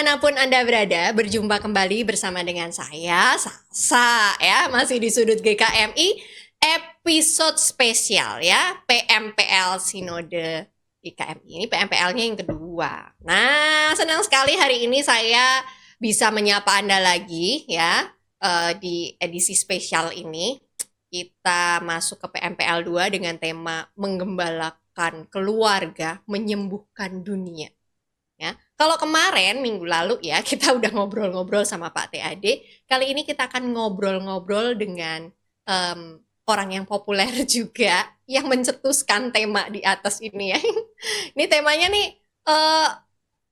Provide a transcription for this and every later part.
Dimanapun Anda berada, berjumpa kembali bersama dengan saya, Salsa, ya, masih di Sudut GKMI, episode spesial ya, PMPL Sinode GKMI. Ini PMPL-nya yang kedua. Nah, senang sekali hari ini saya bisa menyapa Anda lagi ya, di edisi spesial ini. Kita masuk ke PMPL 2 dengan tema menggembalakan keluarga, menyembuhkan dunia. Ya. Kalau kemarin minggu lalu ya kita udah ngobrol-ngobrol sama Pak TAD. Kali ini kita akan ngobrol-ngobrol dengan orang yang populer juga yang mencetuskan tema di atas ini ya. Ini temanya nih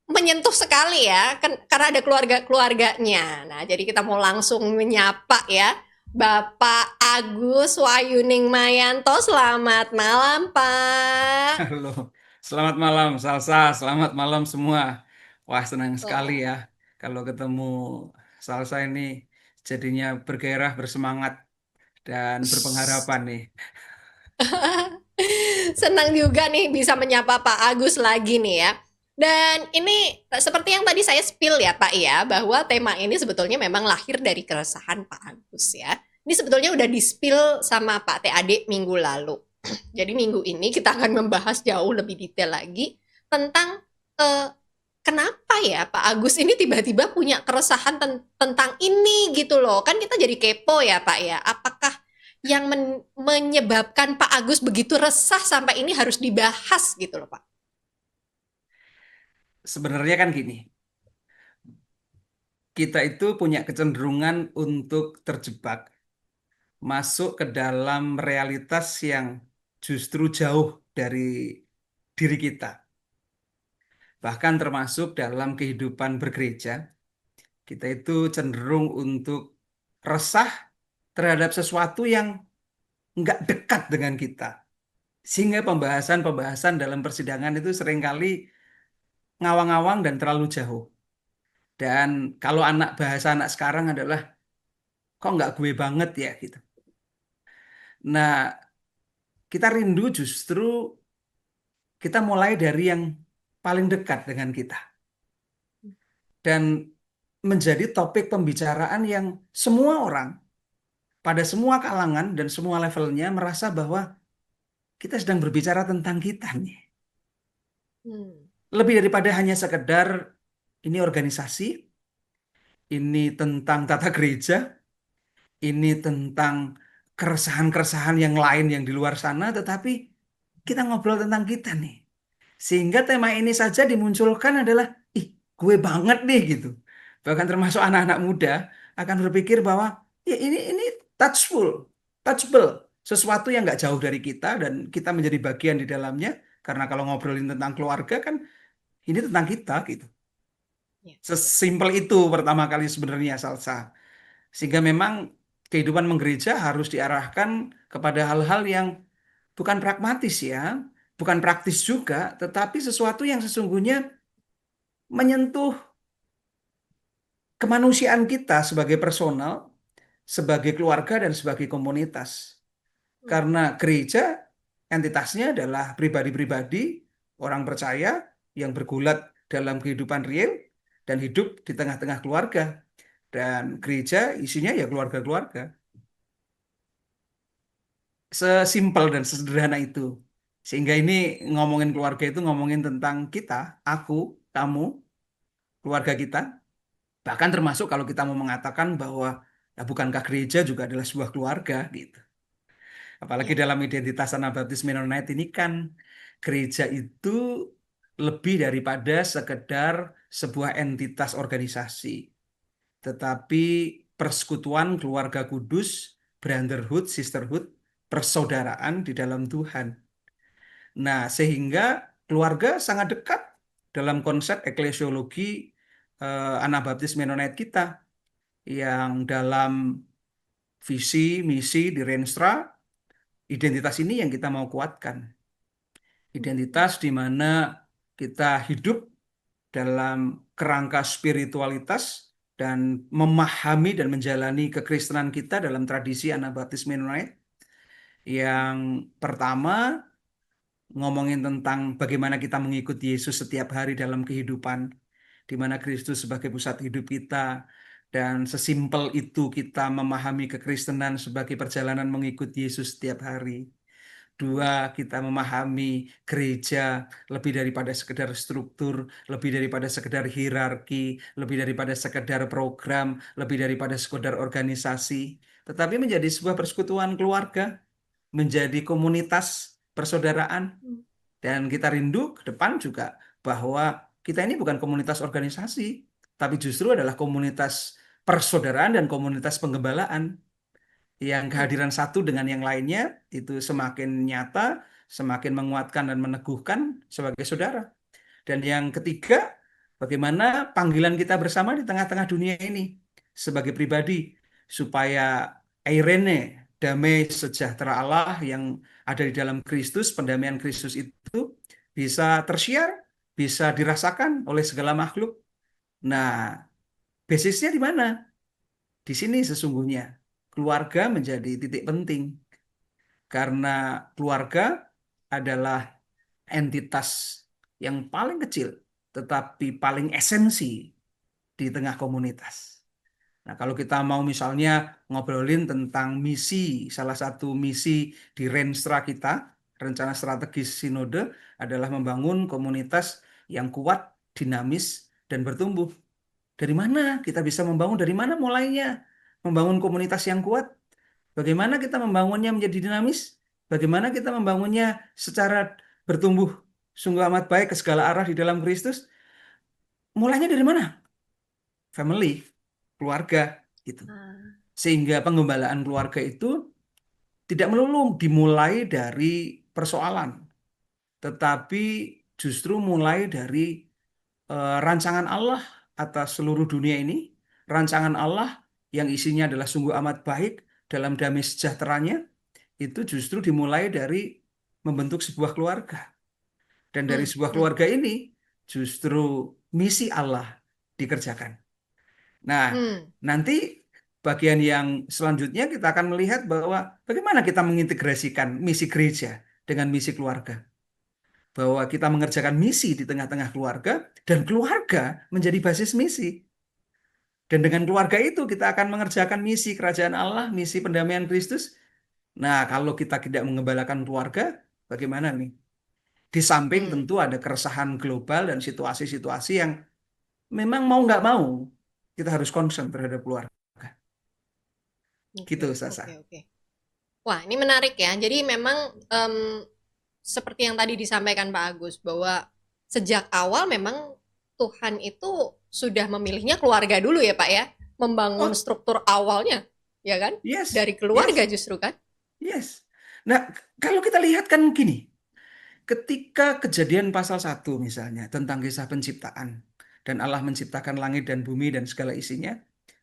menyentuh sekali ya, kan karena ada keluarga-keluarganya. Nah, jadi kita mau langsung menyapa ya Bapak Agus Wayuning Mayanto. Selamat malam, Pak. Halo, selamat malam Salsa, selamat malam semua. Wah, senang sekali Oh. ya kalau ketemu Salsa ini jadinya bergairah, bersemangat, dan berpengharapan nih. Senang juga nih bisa menyapa Pak Agus lagi nih ya. Dan ini seperti yang tadi saya spill ya Pak ya, bahwa tema ini sebetulnya memang lahir dari keresahan Pak Agus ya. Ini sebetulnya udah di-spill sama Pak TAD minggu lalu. Jadi minggu ini kita akan membahas jauh lebih detail lagi tentang eh, kenapa ya Pak Agus ini tiba-tiba punya keresahan tentang ini gitu loh. Kan kita jadi kepo ya Pak ya. Apakah yang menyebabkan Pak Agus begitu resah sampai ini harus dibahas gitu loh Pak? Sebenarnya kan gini, kita itu punya kecenderungan untuk terjebak, masuk ke dalam realitas yang justru jauh dari diri kita. Bahkan termasuk dalam kehidupan bergereja, kita itu cenderung untuk resah terhadap sesuatu yang nggak dekat dengan kita. Sehingga pembahasan-pembahasan dalam persidangan itu seringkali ngawang-ngawang dan terlalu jauh. Dan kalau bahasa anak sekarang adalah, kok nggak gue banget ya gitu. Nah, kita rindu justru kita mulai dari yang paling dekat dengan kita. Dan menjadi topik pembicaraan yang semua orang, pada semua kalangan dan semua levelnya merasa bahwa kita sedang berbicara tentang kita nih. Hmm. Lebih daripada hanya sekedar ini organisasi, ini tentang tata gereja, ini tentang keresahan-keresahan yang lain yang di luar sana, tetapi kita ngobrol tentang kita nih. Sehingga tema ini saja dimunculkan adalah, ih, gue banget nih gitu. Bahkan termasuk anak-anak muda akan berpikir bahwa ya ini touchful, touchable, sesuatu yang nggak jauh dari kita dan kita menjadi bagian di dalamnya. Karena kalau ngobrolin tentang keluarga kan ini tentang kita gitu. Ya, betul. Sesimpel itu pertama kali sebenarnya Salsa. Sehingga memang kehidupan menggereja harus diarahkan kepada hal-hal yang bukan pragmatis ya, bukan praktis juga, tetapi sesuatu yang sesungguhnya menyentuh kemanusiaan kita sebagai personal, sebagai keluarga, dan sebagai komunitas. Hmm. Karena gereja entitasnya adalah pribadi-pribadi, orang percaya yang bergulat dalam kehidupan real dan hidup di tengah-tengah keluarga. Dan gereja isinya ya keluarga-keluarga. Sesimpel dan sesederhana itu. Sehingga ini ngomongin keluarga itu ngomongin tentang kita, aku, kamu, keluarga kita. Bahkan termasuk kalau kita mau mengatakan bahwa ya bukankah gereja juga adalah sebuah keluarga gitu. Apalagi Ya. dalam identitas Anabaptis Mennonite ini kan gereja itu lebih daripada sekedar sebuah entitas organisasi, tetapi persekutuan keluarga kudus, brotherhood, sisterhood, persaudaraan di dalam Tuhan. Nah, sehingga keluarga sangat dekat dalam konsep eklesiologi Anabaptis Mennonite kita yang dalam visi, misi di Renstra, identitas ini yang kita mau kuatkan. Hmm. Identitas di mana kita hidup dalam kerangka spiritualitas dan memahami dan menjalani kekristenan kita dalam tradisi Anabaptis Mennonite. Yang pertama, ngomongin tentang bagaimana kita mengikuti Yesus setiap hari dalam kehidupan. di mana Kristus sebagai pusat hidup kita, dan sesimpel itu kita memahami kekristenan sebagai perjalanan mengikut Yesus setiap hari. Dua, kita memahami gereja lebih daripada sekedar struktur, lebih daripada sekedar hierarki, lebih daripada sekedar program, lebih daripada sekedar organisasi, tetapi menjadi sebuah persekutuan keluarga, menjadi komunitas persaudaraan. Dan kita rindu ke depan juga bahwa kita ini bukan komunitas organisasi, tapi justru adalah komunitas persaudaraan dan komunitas penggembalaan, yang Hmm. kehadiran satu dengan yang lainnya itu semakin nyata, semakin menguatkan dan meneguhkan sebagai saudara. Dan yang ketiga, bagaimana panggilan kita bersama di tengah-tengah dunia ini sebagai pribadi, supaya eirene, damai sejahtera Allah yang ada di dalam Kristus, pendamaian Kristus itu bisa tersiar, bisa dirasakan oleh segala makhluk. Nah, basisnya di mana? Di sini sesungguhnya keluarga menjadi titik penting, karena keluarga adalah entitas yang paling kecil tetapi paling esensi di tengah komunitas. Nah, kalau kita mau misalnya ngobrolin tentang misi, salah satu misi di Renstra kita, rencana strategis sinode, adalah membangun komunitas yang kuat, dinamis, dan bertumbuh. Dari mana kita bisa membangun? Dari mana mulainya? Membangun komunitas yang kuat. Bagaimana kita membangunnya menjadi dinamis? Bagaimana kita membangunnya secara bertumbuh sungguh amat baik ke segala arah di dalam Kristus? Mulainya dari mana? Family, keluarga, gitu. Ah. Sehingga penggembalaan keluarga itu tidak melulu dimulai dari persoalan, tetapi justru mulai dari rancangan Allah atas seluruh dunia ini, rancangan Allah yang isinya adalah sungguh amat baik dalam damai sejahteranya, itu justru dimulai dari membentuk sebuah keluarga. Dan dari Hmm. sebuah Hmm. keluarga ini justru misi Allah dikerjakan. Nah, Hmm. nanti bagian yang selanjutnya kita akan melihat bahwa bagaimana kita mengintegrasikan misi gereja dengan misi keluarga. Bahwa kita mengerjakan misi di tengah-tengah keluarga, dan keluarga menjadi basis misi. Dan dengan keluarga itu kita akan mengerjakan misi kerajaan Allah, misi pendamaian Kristus. Nah, kalau kita tidak mengembalakan keluarga, bagaimana nih? Di samping Hmm. tentu ada keresahan global dan situasi-situasi yang memang mau nggak mau kita harus concern terhadap keluarga. Gitu, Oke, Sasa. oke, oke. Wah, ini menarik ya. Jadi memang seperti yang tadi disampaikan Pak Agus bahwa sejak awal memang Tuhan itu sudah memilihnya keluarga dulu ya Pak ya, membangun Oh, struktur awalnya, ya kan? yes, Dari keluarga yes, justru kan? yes. Nah, kalau kita lihat kan gini, ketika Kejadian pasal 1 misalnya tentang kisah penciptaan, dan Allah menciptakan langit dan bumi dan segala isinya,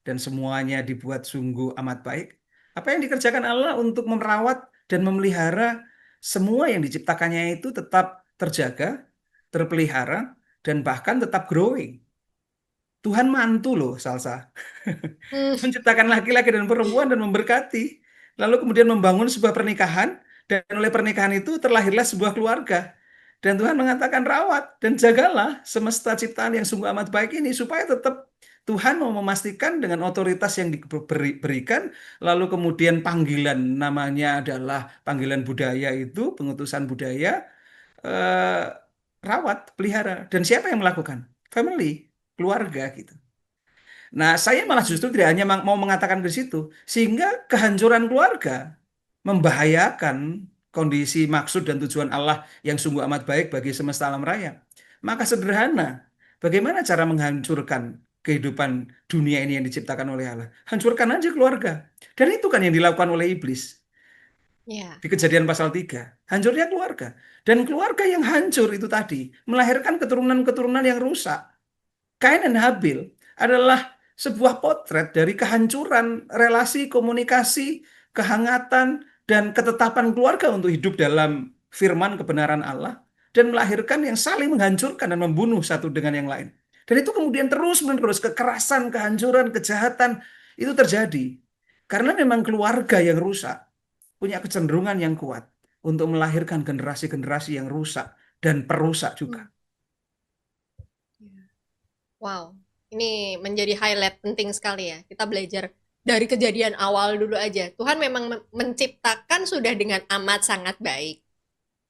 dan semuanya dibuat sungguh amat baik. Apa yang dikerjakan Allah untuk merawat dan memelihara semua yang diciptakannya itu tetap terjaga, terpelihara, dan bahkan tetap growing. Tuhan mantu loh, Salsa. Hmm. Menciptakan laki-laki dan perempuan dan memberkati. Lalu kemudian membangun sebuah pernikahan, dan oleh pernikahan itu terlahirlah sebuah keluarga. Dan Tuhan mengatakan rawat dan jagalah semesta ciptaan yang sungguh amat baik ini, supaya tetap Tuhan mau memastikan dengan otoritas yang diberikan, lalu kemudian panggilan namanya adalah panggilan budaya, itu pengutusan budaya, eh, rawat, pelihara. Dan siapa yang melakukan? Family, keluarga gitu. Nah, saya malah justru tidak hanya mau mengatakan ke situ, sehingga kehancuran keluarga membahayakan kondisi maksud dan tujuan Allah yang sungguh amat baik bagi semesta alam raya. Maka sederhana, bagaimana cara menghancurkan kehidupan dunia ini yang diciptakan oleh Allah? Hancurkan aja keluarga. Dan itu kan yang dilakukan oleh iblis Ya. di Kejadian pasal 3. Hancurnya keluarga. Dan keluarga yang hancur itu tadi melahirkan keturunan-keturunan yang rusak. Kain dan Habil adalah sebuah potret dari kehancuran relasi, komunikasi, kehangatan, dan ketetapan keluarga untuk hidup dalam firman kebenaran Allah, dan melahirkan yang saling menghancurkan dan membunuh satu dengan yang lain. Dan itu kemudian terus-menerus kekerasan, kehancuran, kejahatan itu terjadi. Karena memang keluarga yang rusak punya kecenderungan yang kuat untuk melahirkan generasi-generasi yang rusak dan perusak juga. Hmm. Ya. Wow, ini menjadi highlight penting sekali ya. Kita belajar dari kejadian awal dulu aja. Tuhan memang menciptakan sudah dengan amat sangat baik.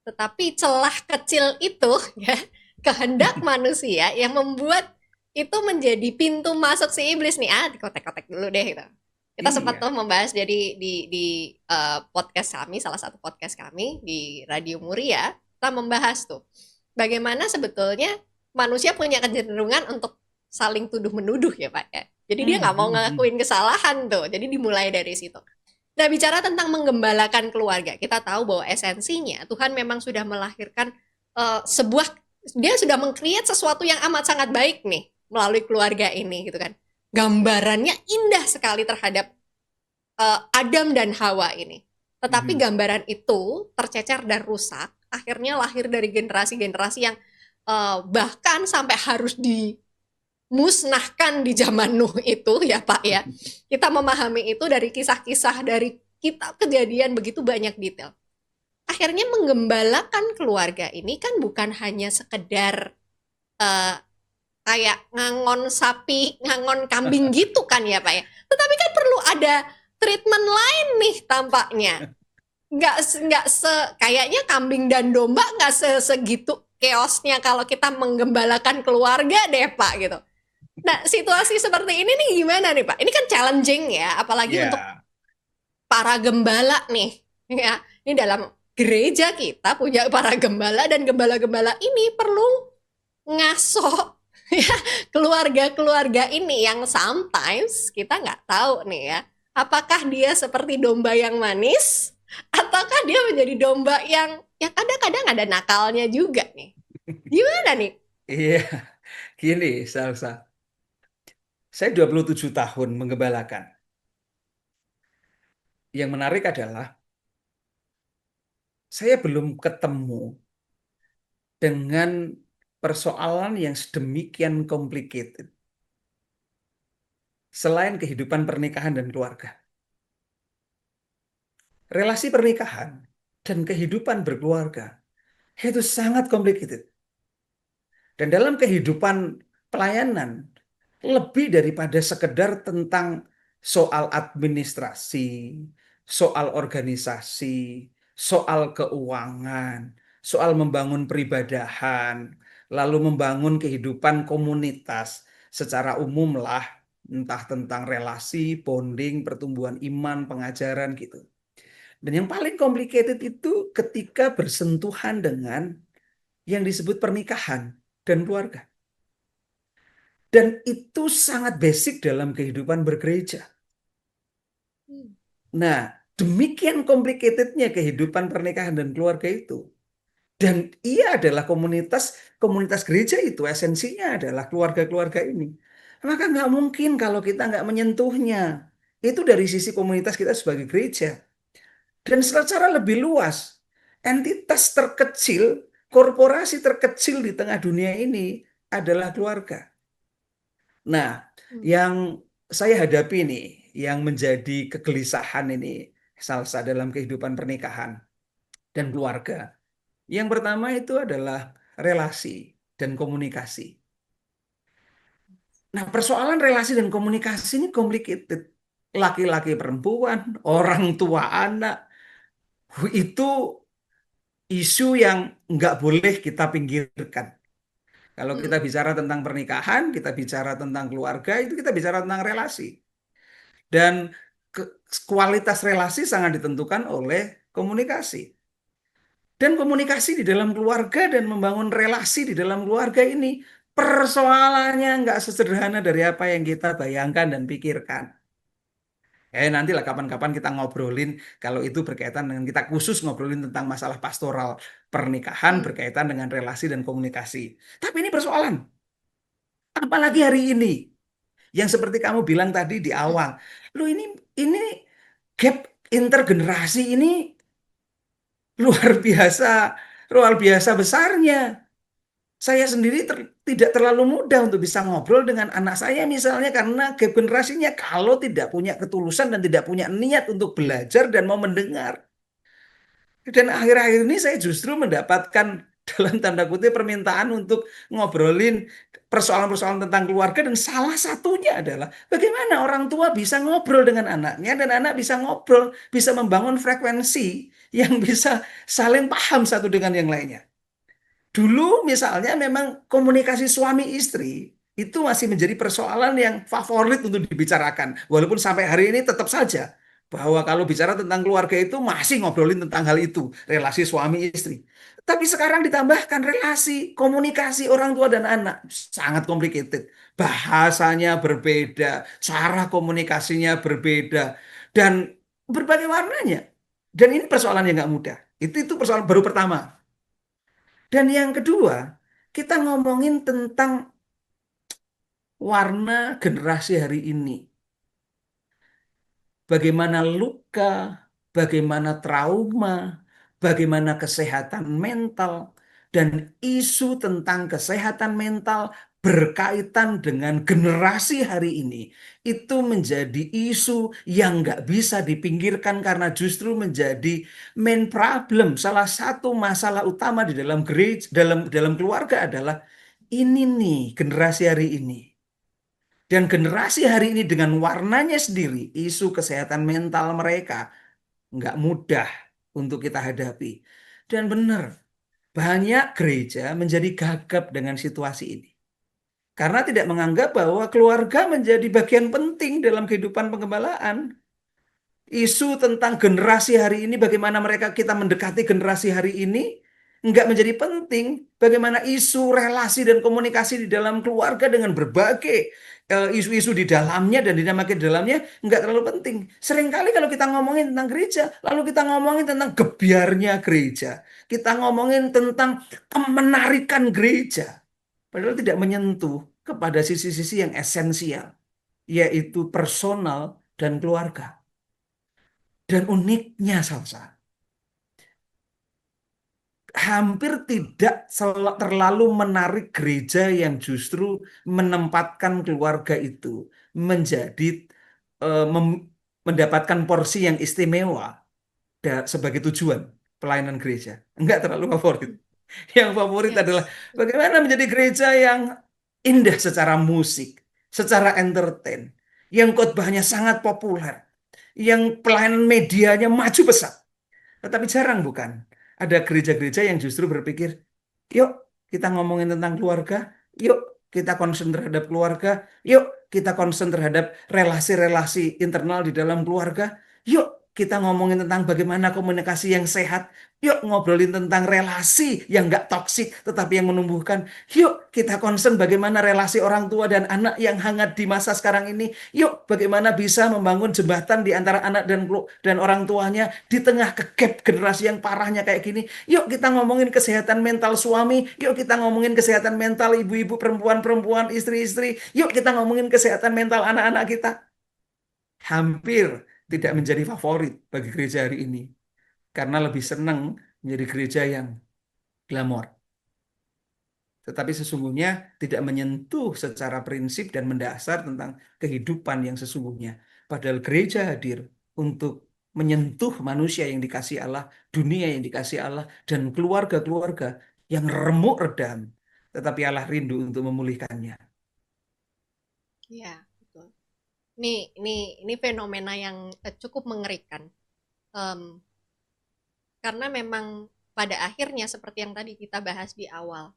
Tetapi celah kecil itu ya, kehendak manusia yang membuat itu menjadi pintu masuk si iblis nih. Ah, dikotek-kotek dulu deh gitu. Kita sempat tuh Iya. membahas di podcast kami, salah satu podcast kami di Radio Muria, kita membahas tuh bagaimana sebetulnya manusia punya kecenderungan untuk saling tuduh menuduh ya Pak ya. Jadi dia nggak mau ngelakuin kesalahan tuh. Jadi dimulai dari situ. Nah, bicara tentang menggembalakan keluarga, kita tahu bahwa esensinya Tuhan memang sudah melahirkan sebuah, dia sudah mengcreate sesuatu yang amat sangat baik nih melalui keluarga ini gitu kan. Gambarannya indah sekali terhadap Adam dan Hawa ini. Tetapi Mhm. gambaran itu tercecer dan rusak, akhirnya lahir dari generasi-generasi yang bahkan sampai harus dimusnahkan di zaman Nuh itu ya Pak ya. Kita memahami itu dari kisah-kisah dari kitab kejadian begitu banyak detail. Akhirnya menggembalakan keluarga ini kan bukan hanya sekedar eh, kayak ngangon sapi, ngangon kambing gitu kan ya Pak ya. Tetapi kan perlu ada treatment lain nih tampaknya. Nggak kayaknya kambing dan domba nggak segitu chaosnya kalau kita menggembalakan keluarga deh Pak gitu. Nah, situasi seperti ini nih gimana nih Pak? Ini kan challenging ya, apalagi untuk Ya. para gembala nih. Ya, ini dalam gereja kita punya para gembala dan gembala-gembala ini perlu ngaso ya keluarga-keluarga ini yang sometimes kita nggak tahu nih ya, apakah dia seperti domba yang manis ataukah dia menjadi domba yang ya kadang-kadang ada nakalnya juga nih. Gimana nih? Iya, gini Salsa. Saya 27 tahun menggembalakan. Yang menarik adalah saya belum ketemu dengan persoalan yang sedemikian complicated selain kehidupan pernikahan dan keluarga. Relasi pernikahan dan kehidupan berkeluarga itu sangat complicated. Dan dalam kehidupan pelayanan, lebih daripada sekedar tentang soal administrasi, soal organisasi, soal keuangan, soal membangun peribadahan, lalu membangun kehidupan komunitas secara umum lah, entah tentang relasi, bonding, pertumbuhan iman, pengajaran gitu. Dan yang paling complicated itu ketika bersentuhan dengan yang disebut pernikahan dan keluarga. Dan itu sangat basic dalam kehidupan bergereja. Nah, demikian complicatednya kehidupan pernikahan dan keluarga itu. Dan ia adalah komunitas, komunitas gereja itu esensinya adalah keluarga-keluarga ini. Maka nggak mungkin kalau kita nggak menyentuhnya. Itu dari sisi komunitas kita sebagai gereja. Dan secara lebih luas, entitas terkecil, korporasi terkecil di tengah dunia ini adalah keluarga. Nah, yang saya hadapi nih, yang menjadi kegelisahan ini, salsa dalam kehidupan pernikahan dan keluarga. Yang pertama itu adalah relasi dan komunikasi. Nah, persoalan relasi dan komunikasi ini complicated. Laki-laki perempuan, orang tua anak, itu isu yang nggak boleh kita pinggirkan. Kalau kita bicara tentang pernikahan, kita bicara tentang keluarga, itu kita bicara tentang relasi. Dan kualitas relasi sangat ditentukan oleh komunikasi. Dan komunikasi di dalam keluarga dan membangun relasi di dalam keluarga ini persoalannya nggak sesederhana dari apa yang kita bayangkan dan pikirkan. Nantilah kapan-kapan kita ngobrolin kalau itu berkaitan dengan kita khusus ngobrolin tentang masalah pastoral pernikahan berkaitan dengan relasi dan komunikasi. Tapi ini persoalan. Apalagi hari ini yang seperti kamu bilang tadi di awal. Loh ini gap intergenerasi ini luar biasa luar biasa besarnya. Saya sendiri tidak terlalu mudah untuk bisa ngobrol dengan anak saya misalnya karena gap generasinya kalau tidak punya ketulusan dan tidak punya niat untuk belajar dan mau mendengar. Dan akhir-akhir ini saya justru mendapatkan dalam tanda kutip permintaan untuk ngobrolin persoalan-persoalan tentang keluarga, dan salah satunya adalah bagaimana orang tua bisa ngobrol dengan anaknya dan anak bisa ngobrol, bisa membangun frekuensi yang bisa saling paham satu dengan yang lainnya. Dulu misalnya memang komunikasi suami istri itu masih menjadi persoalan yang favorit untuk dibicarakan. Walaupun sampai hari ini tetap saja bahwa kalau bicara tentang keluarga itu masih ngobrolin tentang hal itu, relasi suami istri. Tapi sekarang ditambahkan relasi, komunikasi orang tua dan anak. Sangat complicated. Bahasanya berbeda, cara komunikasinya berbeda, dan berbagai warnanya. Dan ini persoalan yang nggak mudah. Itu persoalan baru pertama. Dan yang kedua, kita ngomongin tentang warna generasi hari ini. Bagaimana luka, bagaimana trauma, bagaimana kesehatan mental, dan isu tentang kesehatan mental berkaitan dengan generasi hari ini. Itu menjadi isu yang nggak bisa dipinggirkan karena justru menjadi main problem. Salah satu masalah utama di dalam gereja, dalam keluarga adalah ini nih generasi hari ini. Dan generasi hari ini dengan warnanya sendiri, isu kesehatan mental mereka nggak mudah untuk kita hadapi. Dan benar, banyak gereja menjadi gagap dengan situasi ini. Karena tidak menganggap bahwa keluarga menjadi bagian penting dalam kehidupan penggembalaan. Isu tentang generasi hari ini, bagaimana mereka kita mendekati generasi hari ini, nggak menjadi penting. Bagaimana isu relasi dan komunikasi di dalam keluarga dengan berbagai isu-isu di dalamnya dan dinamika di dalamnya nggak terlalu penting. Seringkali kalau kita ngomongin tentang gereja, lalu kita ngomongin tentang gebyarnya gereja. Kita ngomongin tentang kemenarikan gereja. Padahal tidak menyentuh kepada sisi-sisi yang esensial, yaitu personal dan keluarga. Dan uniknya Salsa, hampir tidak terlalu menarik gereja yang justru menempatkan keluarga itu menjadi mendapatkan porsi yang istimewa sebagai tujuan pelayanan gereja. Enggak terlalu favorit. Yang favorit adalah Yes. bagaimana menjadi gereja yang indah secara musik, secara entertain, yang khotbahnya sangat populer, yang pelayanan medianya maju pesat. Tetapi jarang bukan? Ada gereja-gereja yang justru berpikir, yuk kita ngomongin tentang keluarga, yuk kita concern terhadap keluarga, yuk kita concern terhadap relasi-relasi internal di dalam keluarga, yuk kita ngomongin tentang bagaimana komunikasi yang sehat, yuk ngobrolin tentang relasi yang nggak toksik tetapi yang menumbuhkan, yuk kita concern bagaimana relasi orang tua dan anak yang hangat di masa sekarang ini, yuk bagaimana bisa membangun jembatan di antara anak dan orang tuanya di tengah kegap generasi yang parahnya kayak gini. Yuk kita ngomongin kesehatan mental suami, yuk kita ngomongin kesehatan mental ibu-ibu, perempuan-perempuan, istri-istri, yuk kita ngomongin kesehatan mental anak-anak kita. Hampir tidak menjadi favorit bagi gereja hari ini karena lebih senang menjadi gereja yang glamor. Tetapi sesungguhnya tidak menyentuh secara prinsip dan mendasar tentang kehidupan yang sesungguhnya. Padahal gereja hadir untuk menyentuh manusia yang dikasih Allah, dunia yang dikasih Allah, dan keluarga-keluarga yang remuk redam. Tetapi Allah rindu untuk memulihkannya. Ya, betul. Ini fenomena yang cukup mengerikan. Em, karena memang pada akhirnya seperti yang tadi kita bahas di awal,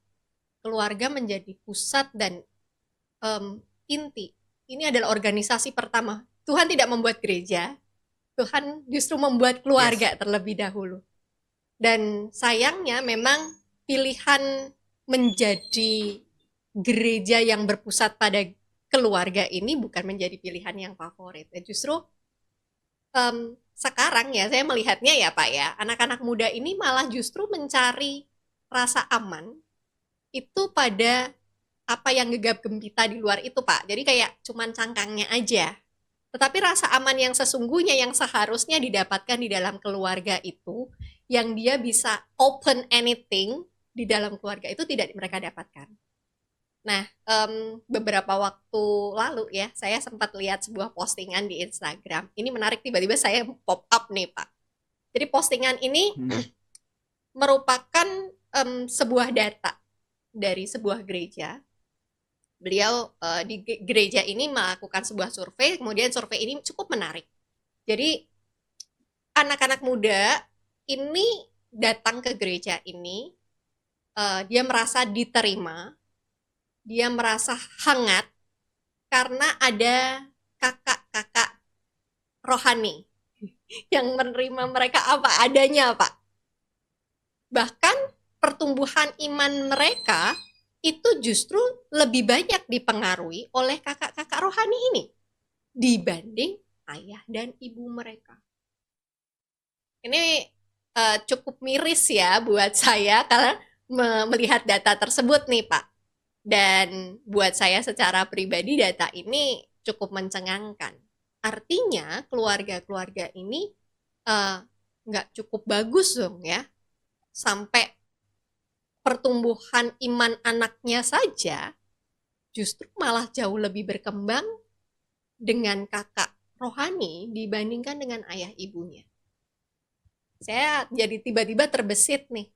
keluarga menjadi pusat dan inti. Ini adalah organisasi pertama. Tuhan tidak membuat gereja, Tuhan justru membuat keluarga Yes. terlebih dahulu. Dan sayangnya memang pilihan menjadi gereja yang berpusat pada keluarga ini bukan menjadi pilihan yang favorit. Justru sekarang ya saya melihatnya ya Pak ya, anak-anak muda ini malah justru mencari rasa aman itu pada apa yang gegap gempita di luar itu Pak. Jadi kayak cuman cangkangnya aja. Tetapi rasa aman yang sesungguhnya yang seharusnya didapatkan di dalam keluarga itu, yang dia bisa open anything di dalam keluarga itu tidak mereka dapatkan. Nah, beberapa waktu lalu ya, saya sempat lihat sebuah postingan di Instagram. Ini menarik, tiba-tiba saya pop up nih Pak. Jadi postingan ini Hmm. merupakan sebuah data dari sebuah gereja. Beliau di gereja ini melakukan sebuah survei, kemudian survei ini cukup menarik. Jadi anak-anak muda ini datang ke gereja ini, dia merasa diterima, dia merasa hangat karena ada kakak-kakak rohani yang menerima mereka apa adanya, Pak. Bahkan pertumbuhan iman mereka itu justru lebih banyak dipengaruhi oleh kakak-kakak rohani ini dibanding ayah dan ibu mereka. Ini cukup miris ya buat saya karena melihat data tersebut nih, Pak. Dan buat saya secara pribadi data ini cukup mencengangkan. Artinya keluarga-keluarga ini eh, nggak cukup bagus dong ya. Sampai pertumbuhan iman anaknya saja justru malah jauh lebih berkembang dengan kakak rohani dibandingkan dengan ayah ibunya. Saya jadi tiba-tiba terbesit nih.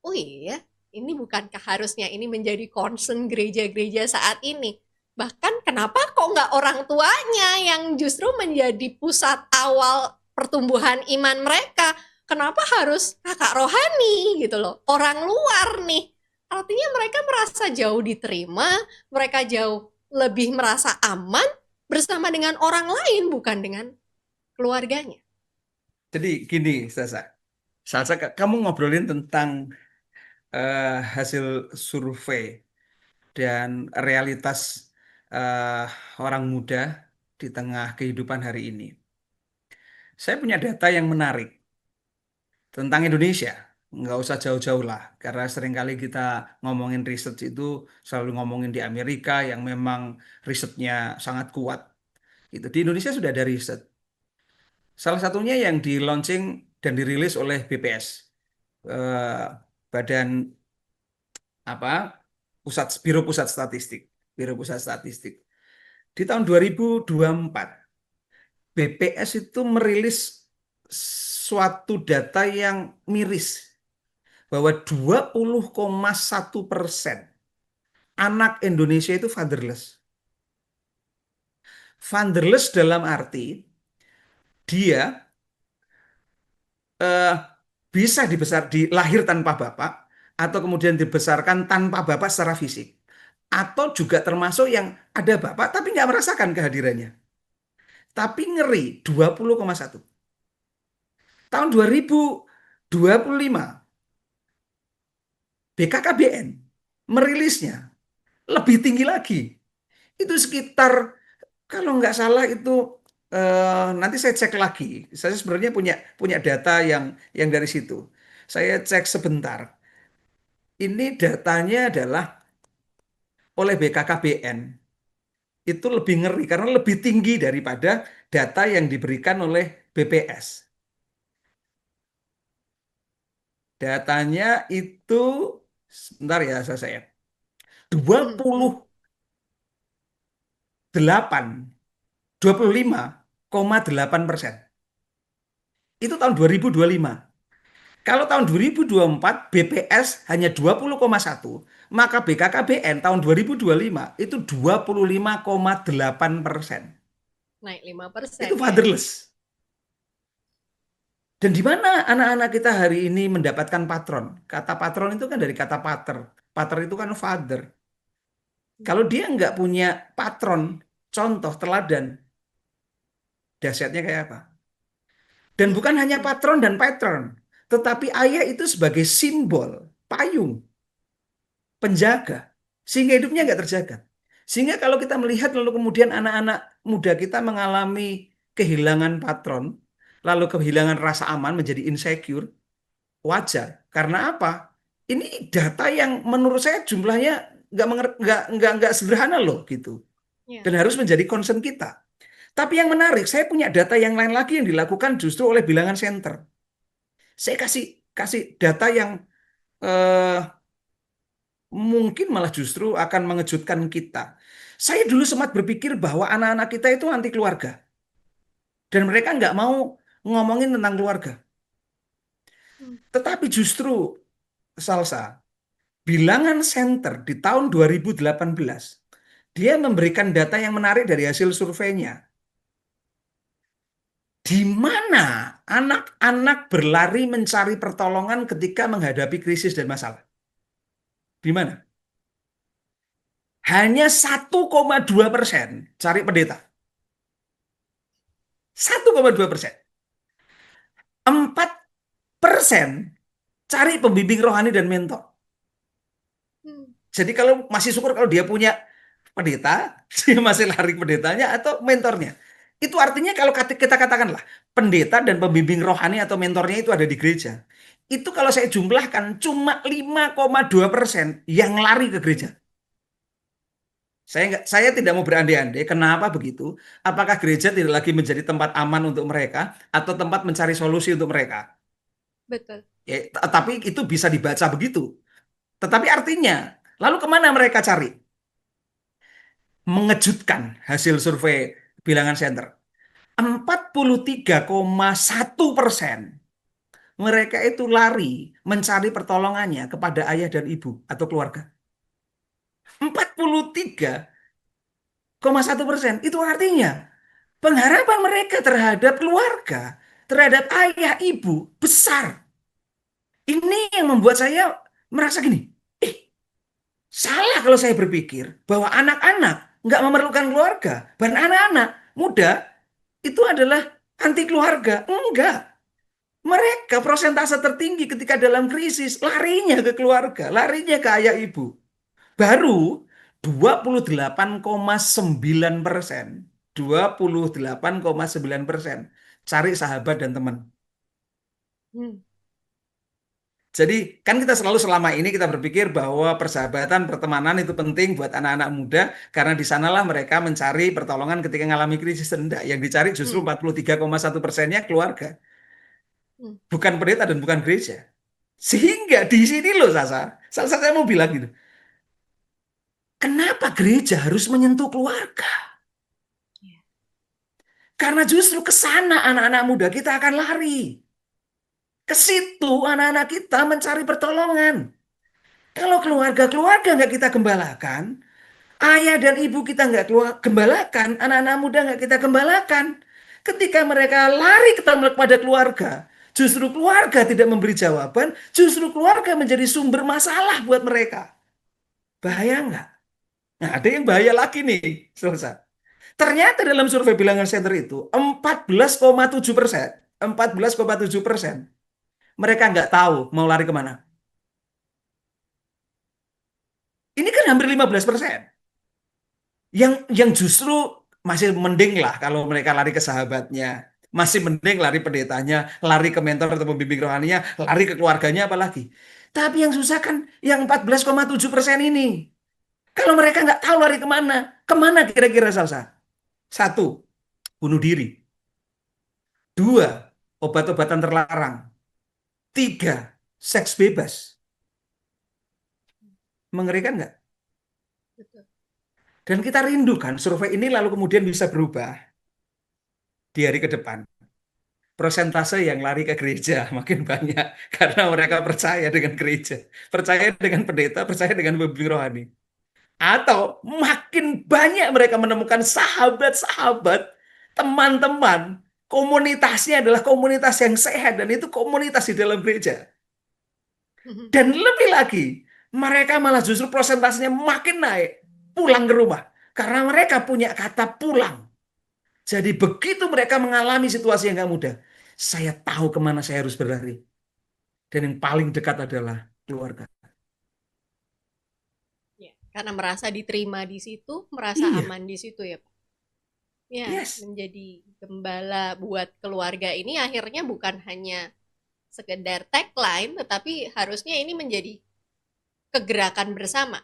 Oh iya, ini bukankah harusnya ini menjadi concern gereja-gereja saat ini? Bahkan kenapa kok nggak orang tuanya yang justru menjadi pusat awal pertumbuhan iman mereka? Kenapa harus kakak rohani gitu loh? Orang luar nih. Artinya mereka merasa jauh diterima, mereka jauh lebih merasa aman bersama dengan orang lain, bukan dengan keluarganya. Jadi gini, Sasa. Salsa, kamu ngobrolin tentang hasil survei dan realitas eh, orang muda di tengah kehidupan hari ini. Saya punya data yang menarik tentang Indonesia. Nggak usah jauh-jauh lah, karena seringkali kita ngomongin research itu selalu ngomongin di Amerika yang memang risetnya sangat kuat. Itu di Indonesia sudah ada riset. Salah satunya yang di launching dan dirilis oleh BPS, eh, Badan apa Biro Pusat Statistik, Biro Pusat Statistik. Di tahun 2024, BPS itu merilis suatu data yang miris bahwa 20,1% anak Indonesia itu fatherless. Fatherless dalam arti dia eh, bisa dilahir tanpa bapak atau kemudian dibesarkan tanpa bapak secara fisik. Atau juga termasuk yang ada bapak tapi nggak merasakan kehadirannya. Tapi ngeri 20,1. Tahun 2025 BKKBN merilisnya lebih tinggi lagi. Itu sekitar kalau nggak salah itu nanti saya cek lagi. Saya sebenarnya punya punya data yang dari situ. Saya cek sebentar. Ini datanya adalah oleh BKKBN. Itu lebih ngeri karena lebih tinggi daripada data yang diberikan oleh BPS. Datanya itu sebentar ya saya. dua Hmm, puluh hmm. delapan 25,8%. Itu tahun 2025. Kalau tahun 2024 BPS hanya 20,1, maka BKKBN tahun 2025 itu 25,8%. Naik 5% Itu ya. fatherless. Dan di mana anak-anak kita hari ini mendapatkan patron? Kata patron itu kan dari kata pater. Pater itu kan father. Kalau dia nggak punya patron, contoh teladan, dahsyatnya kayak apa? Dan Hmm, bukan hanya hmm. patron dan patron, tetapi ayah itu sebagai simbol, payung, penjaga, sehingga hidupnya nggak terjaga. Sehingga kalau kita melihat lalu kemudian anak-anak muda kita mengalami kehilangan patron, lalu kehilangan rasa aman menjadi insecure, wajar. Karena apa? Ini data yang menurut saya jumlahnya nggak sederhana loh gitu. Ya. Dan harus menjadi concern kita. Tapi yang menarik, saya punya data yang lain lagi yang dilakukan justru oleh bilangan center. Saya kasih kasih data yang eh, mungkin malah justru akan mengejutkan kita. Saya dulu sempat berpikir bahwa anak-anak kita itu anti keluarga. Dan mereka nggak mau ngomongin tentang keluarga. Hmm, Tetapi justru Salsa. Bilangan Center di tahun 2018, dia memberikan data yang menarik dari hasil surveinya. Di mana anak-anak berlari mencari pertolongan ketika menghadapi krisis dan masalah? Di mana? Hanya 1,2% cari pendeta. 1,2%. 4% cari pembimbing rohani dan mentor. Hmm. Jadi kalau masih syukur kalau dia punya pendeta, dia masih lari pendetanya atau mentornya. Itu artinya kalau kita katakanlah pendeta dan pembimbing rohani atau mentornya itu ada di gereja. Itu kalau saya jumlahkan cuma 5,2% yang lari ke gereja. Saya tidak mau berandai-andai kenapa begitu. Apakah gereja tidak lagi menjadi tempat aman untuk mereka atau tempat mencari solusi untuk mereka? Betul. Ya, tapi itu bisa dibaca begitu. Tetapi artinya, lalu kemana mereka cari? Mengejutkan hasil survei bilangan center. 43,1% mereka itu lari mencari pertolongannya kepada ayah dan ibu atau keluarga. 43,1%. Itu artinya pengharapan mereka terhadap keluarga, terhadap ayah ibu besar. Ini yang membuat saya merasa gini, eh, salah kalau saya berpikir bahwa anak-anak nggak memerlukan keluarga, dan anak-anak muda itu adalah anti keluarga. Enggak. Mereka prosentase tertinggi ketika dalam krisis larinya ke keluarga, larinya ke ayah ibu. Baru 28,9%. 28,9% cari sahabat dan teman. Hmm. Jadi kan kita selalu selama ini kita berpikir bahwa persahabatan, pertemanan itu penting buat anak-anak muda karena di sanalah mereka mencari pertolongan ketika mengalami krisis rendah. Yang dicari justru Hmm. 43,1%-nya keluarga, Hmm. bukan pendeta dan bukan gereja. Sehingga di sini loh Sasa saya mau bilang gitu. Kenapa gereja harus menyentuh keluarga? Ya. Karena justru ke sana anak-anak muda kita akan lari. Ke situ anak-anak kita mencari pertolongan. Kalau keluarga-keluarga nggak kita gembalakan, ayah dan ibu kita nggak keluar gembalakan, anak-anak muda nggak kita gembalakan. Ketika mereka lari kepada keluarga, justru keluarga tidak memberi jawaban, justru keluarga menjadi sumber masalah buat mereka. Bahaya nggak? Nah, ada yang bahaya lagi nih, Selsa. Ternyata dalam survei bilangan center itu 14,7%, 14,7% mereka nggak tahu mau lari kemana. Ini kan hampir 15%. Yang justru masih mending lah kalau mereka lari ke sahabatnya. Masih mending lari pendetanya, lari ke mentor atau pembimbing rohaninya, lari ke keluarganya apalagi. Tapi yang susah kan yang 14,7% ini. Kalau mereka nggak tahu lari kemana, kemana kira-kira Salsa? Satu, bunuh diri. Dua, obat-obatan terlarang. Tiga, seks bebas. Mengerikan nggak? Betul. Dan kita rindukan survei ini lalu kemudian bisa berubah di hari ke depan. Persentase yang lari ke gereja makin banyak karena mereka percaya dengan gereja, percaya dengan pendeta, percaya dengan pembimbing rohani. Atau makin banyak mereka menemukan sahabat-sahabat, teman-teman, komunitasnya adalah komunitas yang sehat dan itu komunitas di dalam gereja. Dan lebih lagi, mereka malah justru prosentasenya makin naik pulang ke rumah karena mereka punya kata pulang. Jadi begitu mereka mengalami situasi yang gak mudah, saya tahu kemana saya harus berlari. Dan yang paling dekat adalah keluarga. Ya, karena merasa diterima di situ, merasa Iya, aman di situ ya, Pak. Ya, yes. menjadi gembala buat keluarga ini akhirnya bukan hanya sekedar tagline, tetapi harusnya ini menjadi kegerakan bersama.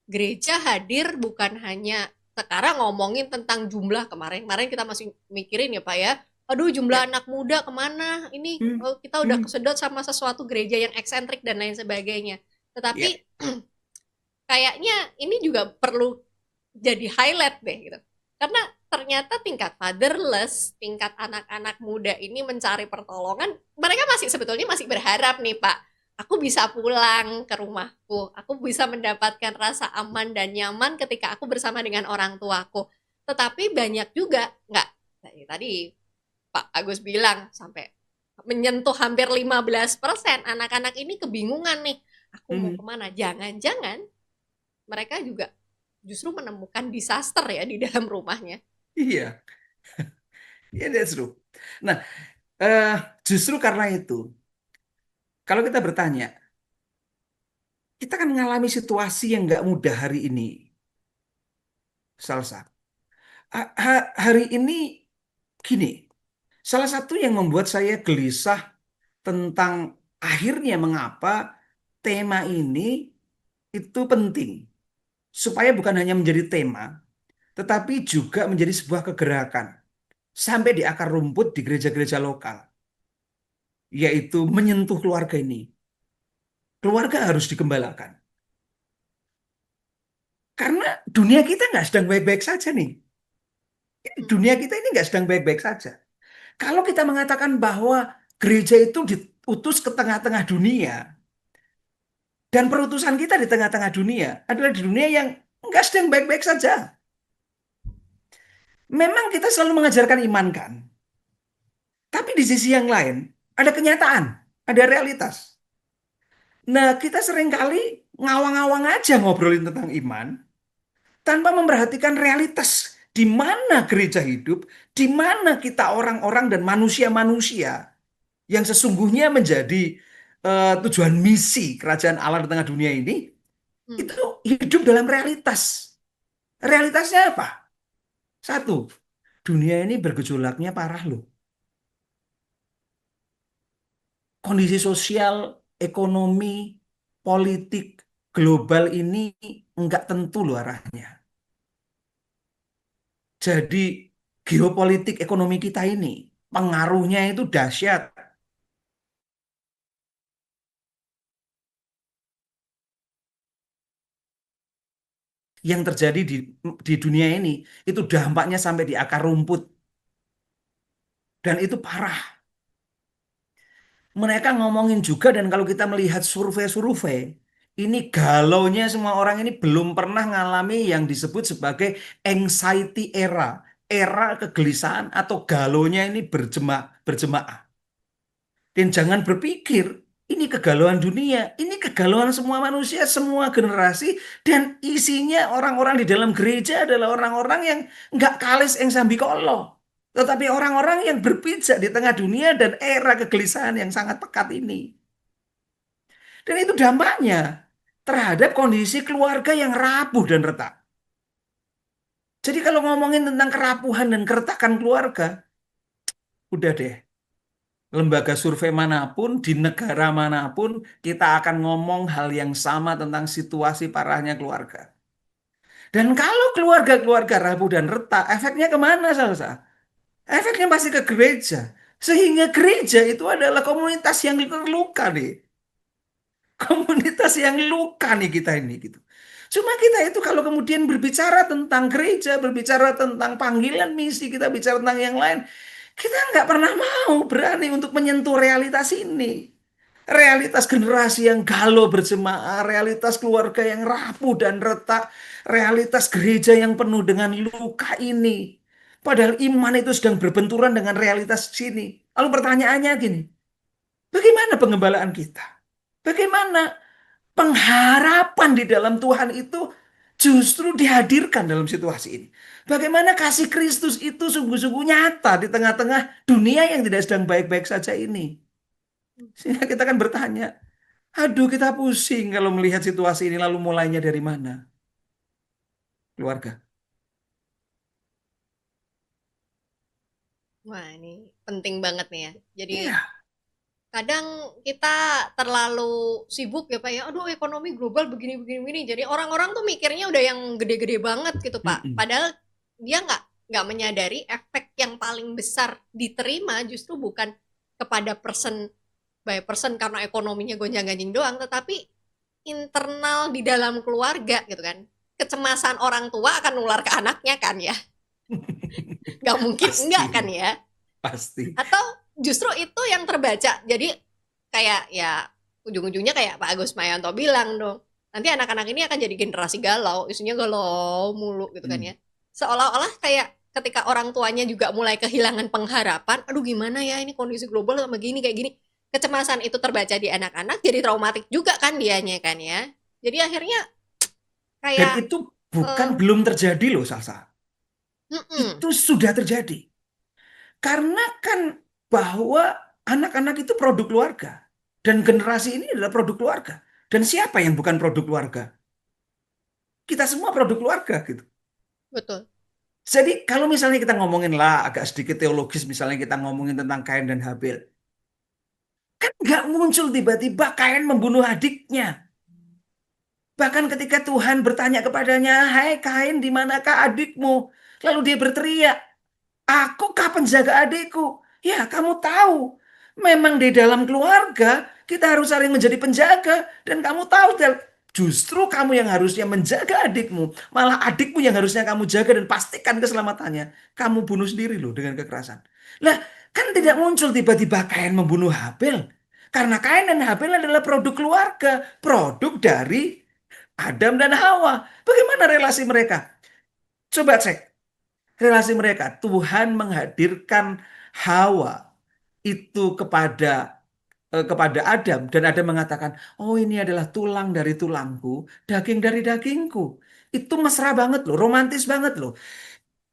Gereja hadir bukan hanya sekarang ngomongin tentang jumlah kemarin kita masih mikirin ya Pak ya. Aduh Ya. jumlah anak muda kemana? Ini Hmm, kita udah hmm, kesedot sama sesuatu gereja yang eksentrik dan lain sebagainya. ya. Tetapi kayaknya ini juga perlu jadi highlight deh gitu. Karena ternyata tingkat fatherless, tingkat anak-anak muda ini mencari pertolongan, mereka masih sebetulnya masih berharap nih Pak. aku bisa pulang ke rumahku. Aku bisa mendapatkan rasa aman dan nyaman ketika aku bersama dengan orang tuaku. Tetapi banyak juga, nggak, tadi Pak Agus bilang, sampai menyentuh hampir 15% anak-anak ini kebingungan nih. Aku mau Hmm, kemana? Jangan-jangan mereka juga justru menemukan disaster ya di dalam rumahnya. iya, yeah, that's true. Nah, eh, justru karena itu, kalau kita bertanya, kita kan mengalami situasi yang nggak mudah hari ini, Salsa. Hari ini gini, salah satu yang membuat saya gelisah tentang akhirnya mengapa tema ini itu penting, supaya bukan hanya menjadi tema, tetapi juga menjadi sebuah kegerakan sampai di akar rumput di gereja-gereja lokal, yaitu menyentuh keluarga ini. Keluarga harus dikembalakan. Karena dunia kita nggak sedang baik-baik saja nih. Dunia kita ini nggak sedang baik-baik saja. Kalau kita mengatakan bahwa gereja itu diutus ke tengah-tengah dunia, dan perutusan kita di tengah-tengah dunia adalah di dunia yang nggak sedang baik-baik saja. Memang kita selalu mengajarkan iman kan, tapi di sisi yang lain ada kenyataan, ada realitas. Nah, kita seringkali ngawang-ngawang aja ngobrolin tentang iman, tanpa memperhatikan realitas di mana gereja hidup, di mana kita orang-orang dan manusia-manusia yang sesungguhnya menjadi tujuan misi kerajaan Allah di tengah dunia ini, Hmm. itu hidup dalam realitas. Realitasnya apa? Satu, dunia ini bergejolaknya parah loh. Kondisi sosial, ekonomi, politik global ini nggak tentu loh arahnya. Jadi geopolitik ekonomi kita ini pengaruhnya itu dahsyat. Yang terjadi di dunia ini itu dampaknya sampai di akar rumput dan itu parah. Mereka ngomongin juga dan kalau kita melihat survei-survei, ini galaunya semua orang ini belum pernah ngalami yang disebut sebagai anxiety era, era kegelisahan atau galaunya ini berjemaah. Dan jangan berpikir ini kegalauan dunia, ini kegalauan semua manusia, semua generasi, dan isinya orang-orang di dalam gereja adalah orang-orang yang nggak kalis eng sambikolo, tetapi orang-orang yang berpijak di tengah dunia dan era kegelisahan yang sangat pekat ini. Dan itu dampaknya terhadap kondisi keluarga yang rapuh dan retak. Jadi kalau ngomongin tentang kerapuhan dan keretakan keluarga, udah deh. Lembaga survei manapun, di negara manapun, kita akan ngomong hal yang sama tentang situasi parahnya keluarga. Dan kalau keluarga-keluarga rapuh dan retak, efeknya kemana, Salsa? Efeknya pasti ke gereja. Sehingga gereja itu adalah komunitas yang terluka nih. Komunitas yang luka nih kita ini gitu. Cuma kita itu kalau kemudian berbicara tentang gereja, berbicara tentang panggilan misi, kita bicara tentang yang lain, kita nggak pernah mau berani untuk menyentuh realitas ini. Realitas generasi yang galau berjemaah, realitas keluarga yang rapuh dan retak, realitas gereja yang penuh dengan luka ini. Padahal iman itu sedang berbenturan dengan realitas sini. Lalu pertanyaannya gini, bagaimana pengembalaan kita? Bagaimana pengharapan di dalam Tuhan itu justru dihadirkan dalam situasi ini? Bagaimana kasih Kristus itu sungguh-sungguh nyata di tengah-tengah dunia yang tidak sedang baik-baik saja ini? Sehingga kita kan bertanya, aduh kita pusing kalau melihat situasi ini lalu mulainya dari mana? Keluarga. Wah, ini penting banget nih ya. Jadi Iya. kadang kita terlalu sibuk ya Pak ya. Aduh, ekonomi global begini begini begini. Jadi orang-orang tuh mikirnya udah yang gede-gede banget gitu Pak. Mm-mm. Padahal dia nggak menyadari efek yang paling besar diterima justru bukan kepada person by person karena ekonominya gonjang-ganjing doang, tetapi internal di dalam keluarga gitu kan. Kecemasan orang tua akan nular ke anaknya kan ya. Nggak mungkin enggak kan Pasti, ya. pasti. Atau justru itu yang terbaca. Jadi kayak ya ujung-ujungnya kayak Pak Agus Mayanto bilang dong, nanti anak-anak ini akan jadi generasi galau, isunya galau mulu gitu kan ya. Hmm. Seolah-olah kayak ketika orang tuanya juga mulai kehilangan pengharapan, aduh gimana ya ini kondisi global sama gini kayak gini. Kecemasan itu terbaca di anak-anak, jadi traumatik juga kan dianya kan ya. Jadi akhirnya Dan kayak itu bukan eh, belum terjadi loh, Salsa. mm-mm, Itu sudah terjadi. Karena kan bahwa anak-anak itu produk keluarga. Dan generasi ini adalah produk keluarga. Dan siapa yang bukan produk keluarga? Kita semua produk keluarga gitu. betul. Jadi kalau misalnya kita ngomongin lah agak sedikit teologis, misalnya kita ngomongin tentang Kain dan Habil. Kan nggak muncul tiba-tiba Kain membunuh adiknya. Bahkan ketika Tuhan bertanya kepadanya, "Hai Kain, di manakah adikmu?" Lalu dia berteriak, "Akukah penjaga adikku?" Ya, kamu tahu. Memang di dalam keluarga, kita harus saling menjadi penjaga. Dan kamu tahu, justru kamu yang harusnya menjaga adikmu. Malah adikmu yang harusnya kamu jaga dan pastikan keselamatannya. Kamu bunuh sendiri loh dengan kekerasan. Lah, kan tidak Hmm, muncul tiba-tiba Kain membunuh Habel. Karena Kain dan Habel adalah produk keluarga. Produk dari Adam dan Hawa. Bagaimana relasi mereka? Coba cek relasi mereka. Tuhan menghadirkan Hawa itu kepada Adam dan Adam mengatakan, "Oh, ini adalah tulang dari tulangku, daging dari dagingku." Itu mesra banget loh, romantis banget loh.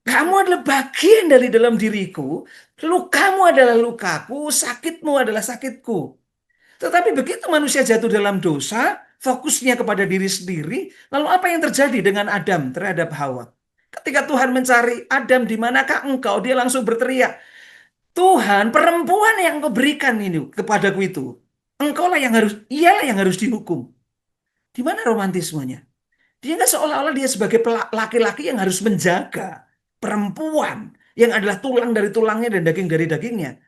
Kamu mm-mm, adalah bagian dari dalam diriku, lukamu adalah lukaku, sakitmu adalah sakitku. Tetapi begitu manusia jatuh dalam dosa, fokusnya kepada diri sendiri, lalu apa yang terjadi dengan Adam terhadap Hawa? Ketika Tuhan mencari Adam, di manakah engkau? Dia langsung berteriak, "Tuhan, perempuan yang kau berikan ini kepadaku itu, ialah yang harus dihukum." Di mana romantismenya? Dia nggak seolah-olah dia sebagai laki-laki yang harus menjaga perempuan yang adalah tulang dari tulangnya dan daging dari dagingnya.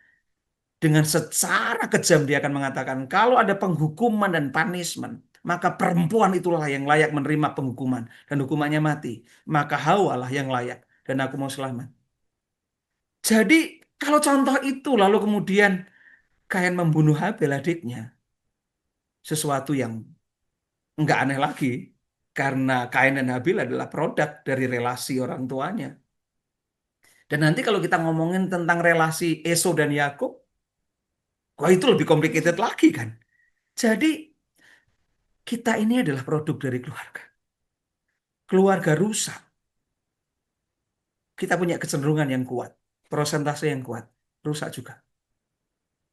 Dengan secara kejam dia akan mengatakan, kalau ada penghukuman dan punishment, maka perempuan itulah yang layak menerima penghukuman. Dan hukumannya mati. Maka Hawa lah yang layak. Dan aku mau selamat. Jadi kalau contoh itu lalu kemudian Kain membunuh Habel adiknya. Sesuatu yang enggak aneh lagi. Karena Kain dan Habel adalah produk dari relasi orang tuanya. Dan nanti kalau kita ngomongin tentang relasi Esau dan Yakub, wah itu lebih complicated lagi kan. Jadi kita ini adalah produk dari keluarga. Keluarga rusak, kita punya kecenderungan yang kuat, persentase yang kuat, rusak juga.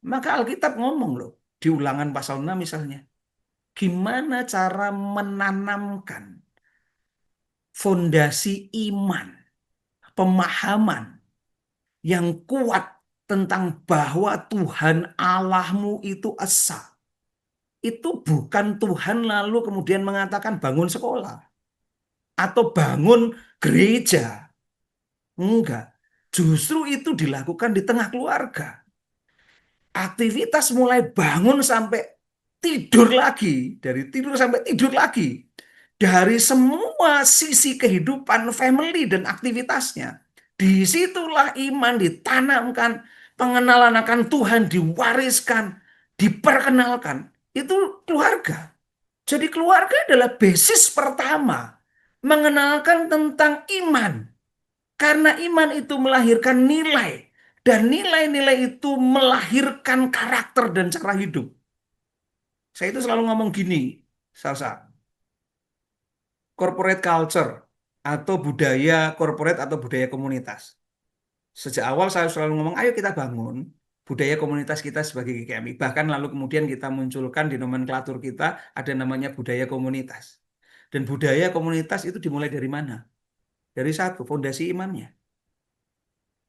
Maka Alkitab ngomong loh, di Ulangan pasal 6 misalnya, gimana cara menanamkan fondasi iman, pemahaman yang kuat tentang bahwa Tuhan Allahmu itu esa. Itu bukan Tuhan lalu kemudian mengatakan bangun sekolah atau bangun gereja. Enggak. Justru itu dilakukan di tengah keluarga. Aktivitas mulai bangun sampai tidur lagi. Dari tidur sampai tidur lagi. Dari semua sisi kehidupan family dan aktivitasnya. Disitulah iman ditanamkan. Pengenalan akan Tuhan diwariskan. Diperkenalkan. Itu keluarga. Jadi keluarga adalah basis pertama. Mengenalkan tentang iman. Karena iman itu melahirkan nilai. Dan nilai-nilai itu melahirkan karakter dan cara hidup. Saya itu selalu ngomong gini, Salsa. Corporate culture atau budaya corporate atau budaya komunitas. Sejak awal saya selalu ngomong, ayo kita bangun budaya komunitas kita sebagai GKMI. Bahkan lalu kemudian kita munculkan di nomenklatur kita ada namanya budaya komunitas. Dan budaya komunitas itu dimulai dari mana? Dari satu, fondasi imannya.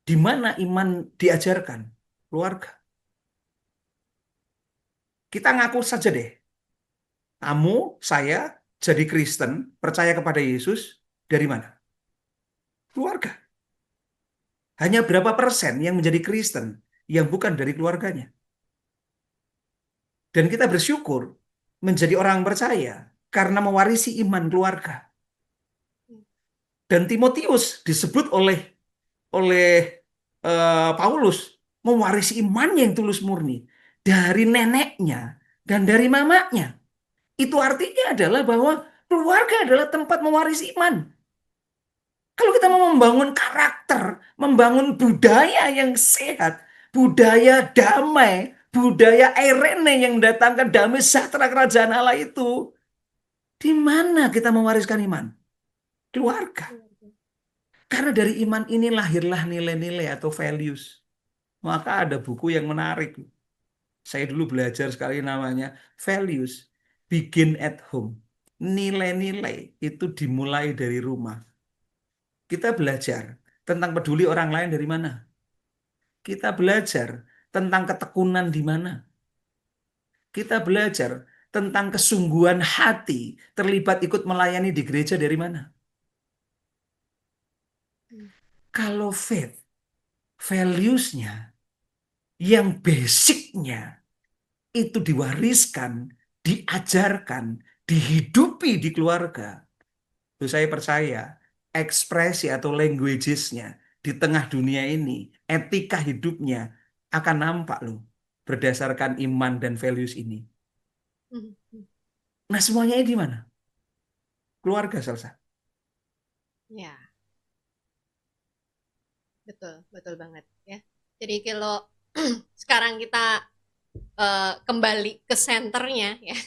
Di mana iman diajarkan? Keluarga. Kita ngaku saja deh. Kamu, saya, jadi Kristen, percaya kepada Yesus, dari mana? Keluarga. Hanya berapa persen yang menjadi Kristen yang bukan dari keluarganya. Dan kita bersyukur menjadi orang percaya karena mewarisi iman keluarga. Dan Timotius disebut oleh Paulus mewarisi imannya yang tulus murni dari neneknya. dan dari mamanya. Itu artinya adalah bahwa keluarga adalah tempat mewarisi iman. Kalau kita mau membangun karakter, membangun budaya yang sehat, budaya damai, budaya irene yang mendatangkan damai sejahtera kerajaan Allah itu, di mana kita mewariskan iman? Keluarga. Karena dari iman ini lahirlah nilai-nilai atau values. Maka ada buku yang menarik. Saya dulu belajar sekali namanya Values Begin at Home. Nilai-nilai itu dimulai dari rumah. Kita belajar tentang peduli orang lain dari mana? Kita belajar tentang ketekunan di mana? Kita belajar tentang kesungguhan hati terlibat ikut melayani di gereja dari mana? Kalau faith, values-nya yang basicnya itu diwariskan, diajarkan, dihidupi di keluarga. Terus saya percaya ekspresi atau languages-nya di tengah dunia ini, etika hidupnya akan nampak loh berdasarkan iman dan values ini. Nah, semuanya ini di mana? Keluarga Salsa. Ya, betul, betul banget ya. Jadi kalau sekarang kita kembali ke senternya ya.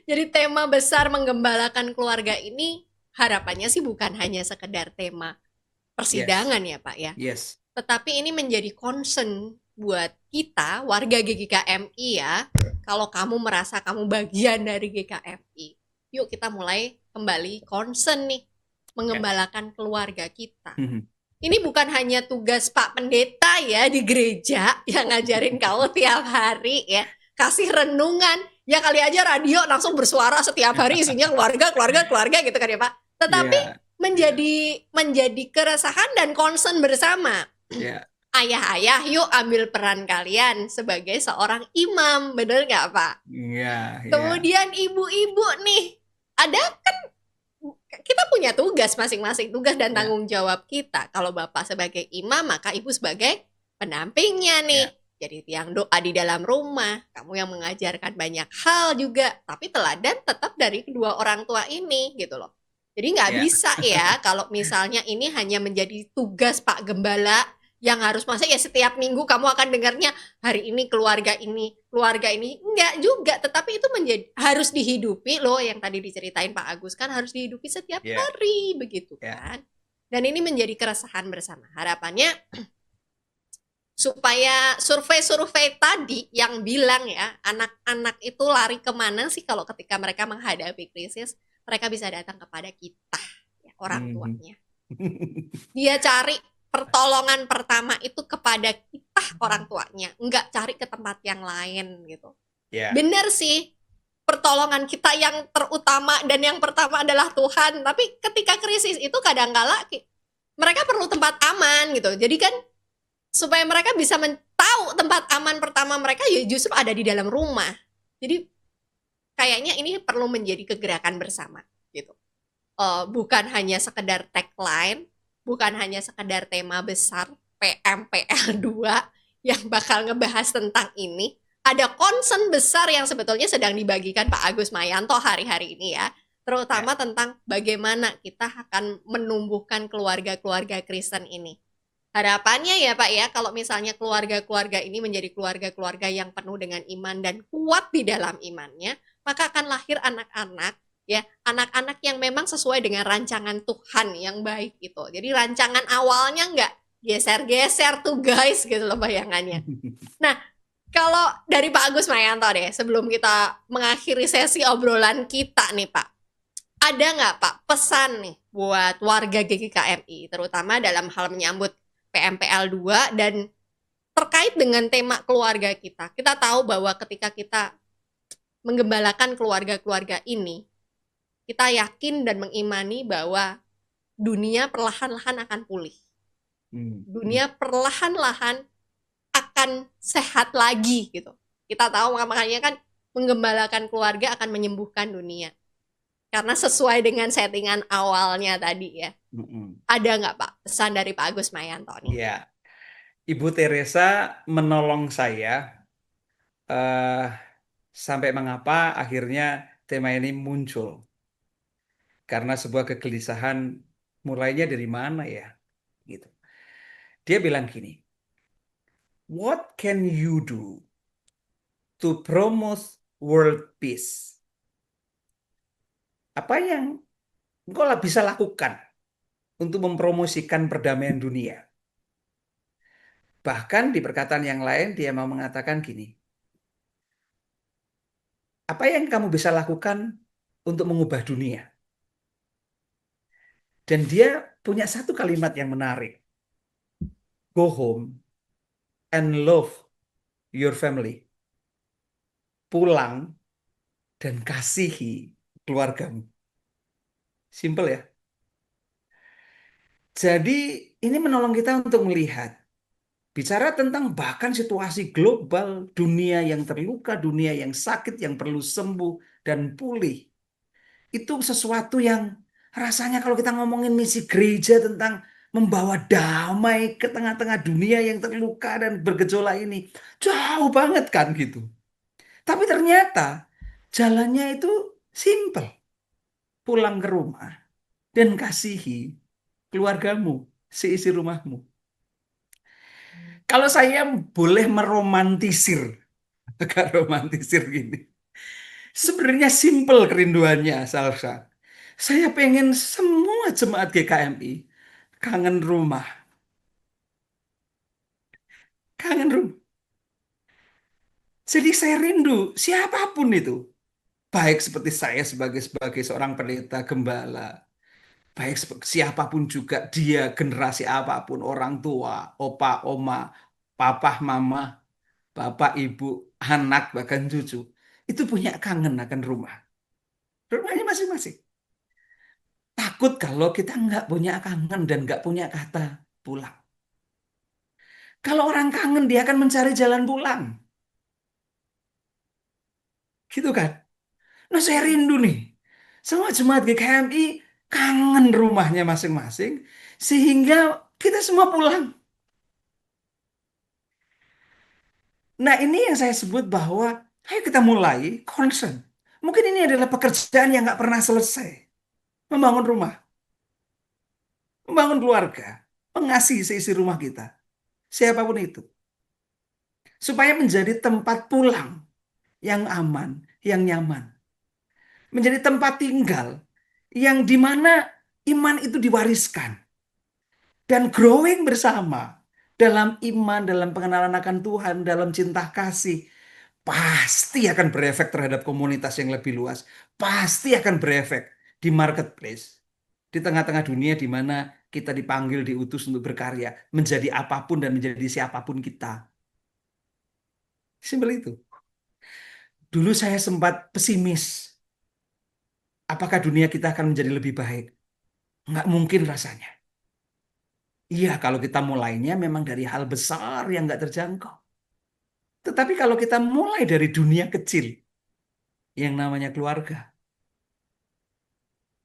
Jadi tema besar menggembalakan keluarga ini harapannya sih bukan hanya sekedar tema Yes, persidangan ya Pak ya. yes. Tetapi ini menjadi concern buat kita warga GKMI ya. Kalau kamu merasa kamu bagian dari GKMI, yuk kita mulai kembali concern nih Ya. mengembalakan keluarga kita. Ini bukan hanya tugas Pak Pendeta ya di gereja yang ngajarin kamu tiap hari ya, kasih renungan, ya kali aja radio langsung bersuara setiap hari isinya keluarga, keluarga, keluarga gitu kan ya Pak. Tetapi Ya, menjadi keresahan dan concern bersama. ya, Ayah-ayah, yuk ambil peran kalian sebagai seorang imam, bener nggak Pak? ya, ya, Kemudian ibu-ibu nih, ada kan kita punya tugas masing-masing, tugas dan ya, tanggung jawab kita. Kalau bapak sebagai imam, maka ibu sebagai pendampingnya nih. ya, Jadi tiang doa di dalam rumah, kamu yang mengajarkan banyak hal juga, tapi teladan tetap dari kedua orang tua ini gitu loh. Jadi nggak ya, bisa ya kalau misalnya ini hanya menjadi tugas Pak Gembala yang harus masa ya setiap minggu kamu akan dengarnya hari ini keluarga ini enggak juga, tetapi itu menjadi harus dihidupi loh yang tadi diceritain Pak Agus kan harus dihidupi setiap ya, hari begitu ya, kan. Dan ini menjadi keresahan bersama. Harapannya supaya survei-survei tadi yang bilang ya anak-anak itu lari kemana sih kalau ketika mereka menghadapi krisis, mereka bisa datang kepada kita ya, orang Mhm. tuanya. Dia cari pertolongan pertama itu kepada kita orang tuanya, nggak cari ke tempat yang lain gitu. Ya, Bener sih, pertolongan kita yang terutama dan yang pertama adalah Tuhan. Tapi ketika krisis itu kadang-kala mereka perlu tempat aman gitu. Jadi kan supaya mereka bisa tahu tempat aman pertama mereka ya justru ada di dalam rumah. Jadi kayaknya ini perlu menjadi kegerakan bersama gitu. Bukan hanya sekedar tagline, bukan hanya sekedar tema besar PMPL 2 yang bakal ngebahas tentang ini. Ada concern besar yang sebetulnya sedang dibagikan Pak Agus Mayanto hari-hari ini ya, ya, terutama tentang bagaimana kita akan menumbuhkan keluarga-keluarga Kristen ini. Harapannya ya Pak ya, kalau misalnya keluarga-keluarga ini menjadi keluarga-keluarga yang penuh dengan iman dan kuat di dalam imannya, maka akan lahir anak-anak ya, anak-anak yang memang sesuai dengan rancangan Tuhan yang baik itu. Jadi rancangan awalnya nggak geser-geser tuh guys gitu loh bayangannya. Nah, kalau dari Pak Agus Mayanto deh, sebelum kita mengakhiri sesi obrolan kita nih Pak, ada nggak Pak pesan nih buat warga GKMI, terutama dalam hal menyambut PMPL 2 dan terkait dengan tema keluarga kita. Kita tahu bahwa ketika kita menggembalakan keluarga-keluarga ini, kita yakin dan mengimani bahwa dunia perlahan-lahan akan pulih. Dunia perlahan-lahan akan sehat lagi gitu. Kita tahu makanya kan menggembalakan keluarga akan menyembuhkan dunia. Karena sesuai dengan settingan awalnya tadi ya. Ada nggak Pak pesan dari Pak Agus Mayanto nih? ya. Ibu Teresa menolong saya eh, Sampai mengapa akhirnya tema ini muncul? Karena sebuah kegelisahan mulainya dari mana ya? Gitu. Dia bilang gini, what can you do to promote world peace? Apa yang engkau bisa lakukan untuk mempromosikan perdamaian dunia? Bahkan di perkataan yang lain dia mau mengatakan gini, apa yang kamu bisa lakukan untuk mengubah dunia? Dan dia punya satu kalimat yang menarik. Go home and love your family. Pulang dan kasihi keluargamu. Simple ya. Jadi ini menolong kita untuk melihat. Bicara tentang bahkan situasi global, dunia yang terluka, dunia yang sakit, yang perlu sembuh dan pulih. Itu sesuatu yang rasanya kalau kita ngomongin misi gereja tentang membawa damai ke tengah-tengah dunia yang terluka dan bergejolak ini. Jauh banget kan gitu. Tapi ternyata jalannya itu simple. Pulang ke rumah dan kasihi keluargamu, seisi rumahmu. Kalau saya boleh meromantisir, agak romantisir gini. Sebenarnya simple kerinduannya, Salsa. Saya pengen semua jemaat GKMI kangen rumah, kangen rumah. Jadi saya rindu siapapun itu, baik seperti saya sebagai sebagai seorang pendeta gembala, baik siapapun juga dia generasi apapun, orang tua, opa, oma, papa, mama, bapak, ibu, anak, bahkan cucu, itu punya kangen akan rumah. Rumahnya masing-masing. Takut kalau kita nggak punya kangen dan nggak punya kata pulang. Kalau orang kangen, dia akan mencari jalan pulang. Gitu kan? Nah, saya rindu nih. Semua jemaat GKMI kangen rumahnya masing-masing. Sehingga kita semua pulang. Nah, ini yang saya sebut bahwa ayo kita mulai concern. Mungkin ini adalah pekerjaan yang nggak pernah selesai. Membangun rumah, membangun keluarga, mengasihi seisi rumah kita. Siapapun itu. Supaya menjadi tempat pulang yang aman, yang nyaman. Menjadi tempat tinggal yang dimana iman itu diwariskan. Dan growing bersama dalam iman, dalam pengenalan akan Tuhan, dalam cinta kasih. Pasti akan berefek terhadap komunitas yang lebih luas. Pasti akan berefek di marketplace. Di tengah-tengah dunia di mana kita dipanggil, diutus untuk berkarya. Menjadi apapun dan menjadi siapapun kita. Simpel itu. Dulu saya sempat pesimis. Apakah dunia kita akan menjadi lebih baik? Nggak mungkin rasanya. Iya, kalau kita mulainya memang dari hal besar yang nggak terjangkau. Tetapi kalau kita mulai dari dunia kecil, yang namanya keluarga,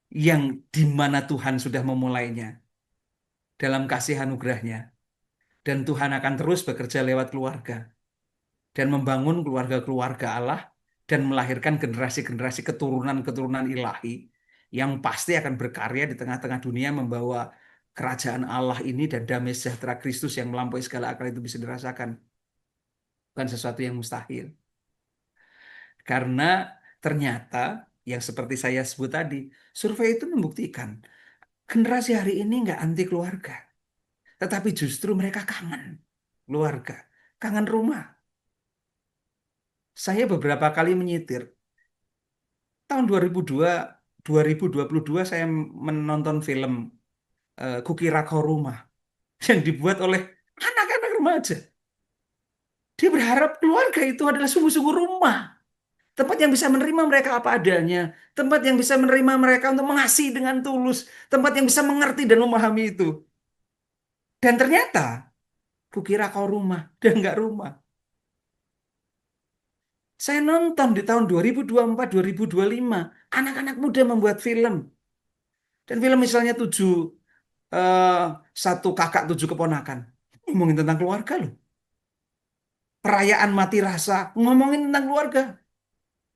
yang di mana Tuhan sudah memulainya dalam kasih anugerahnya, dan Tuhan akan terus bekerja lewat keluarga, dan membangun keluarga-keluarga Allah, dan melahirkan generasi-generasi keturunan-keturunan ilahi, yang pasti akan berkarya di tengah-tengah dunia membawa kerajaan Allah ini dan damai sejahtera Kristus yang melampaui segala akal itu bisa dirasakan. Bukan sesuatu yang mustahil. Karena ternyata yang seperti saya sebut tadi, survei itu membuktikan generasi hari ini nggak anti keluarga, tetapi justru mereka kangen keluarga, kangen rumah. Saya beberapa kali menyitir. Tahun 2022 saya menonton film Kukira Kau Rumah yang dibuat oleh anak-anak remaja. Dia berharap keluarga itu adalah sungguh-sungguh rumah. Tempat yang bisa menerima mereka apa adanya. Tempat yang bisa menerima mereka untuk mengasihi dengan tulus. Tempat yang bisa mengerti dan memahami itu. Dan ternyata, kukira kau rumah dan nggak rumah. Saya nonton di tahun 2024, 2025. Anak-anak muda membuat film. Dan film misalnya eh, satu kakak tujuh keponakan. Ngomongin tentang keluarga loh. Perayaan mati rasa. Ngomongin tentang keluarga.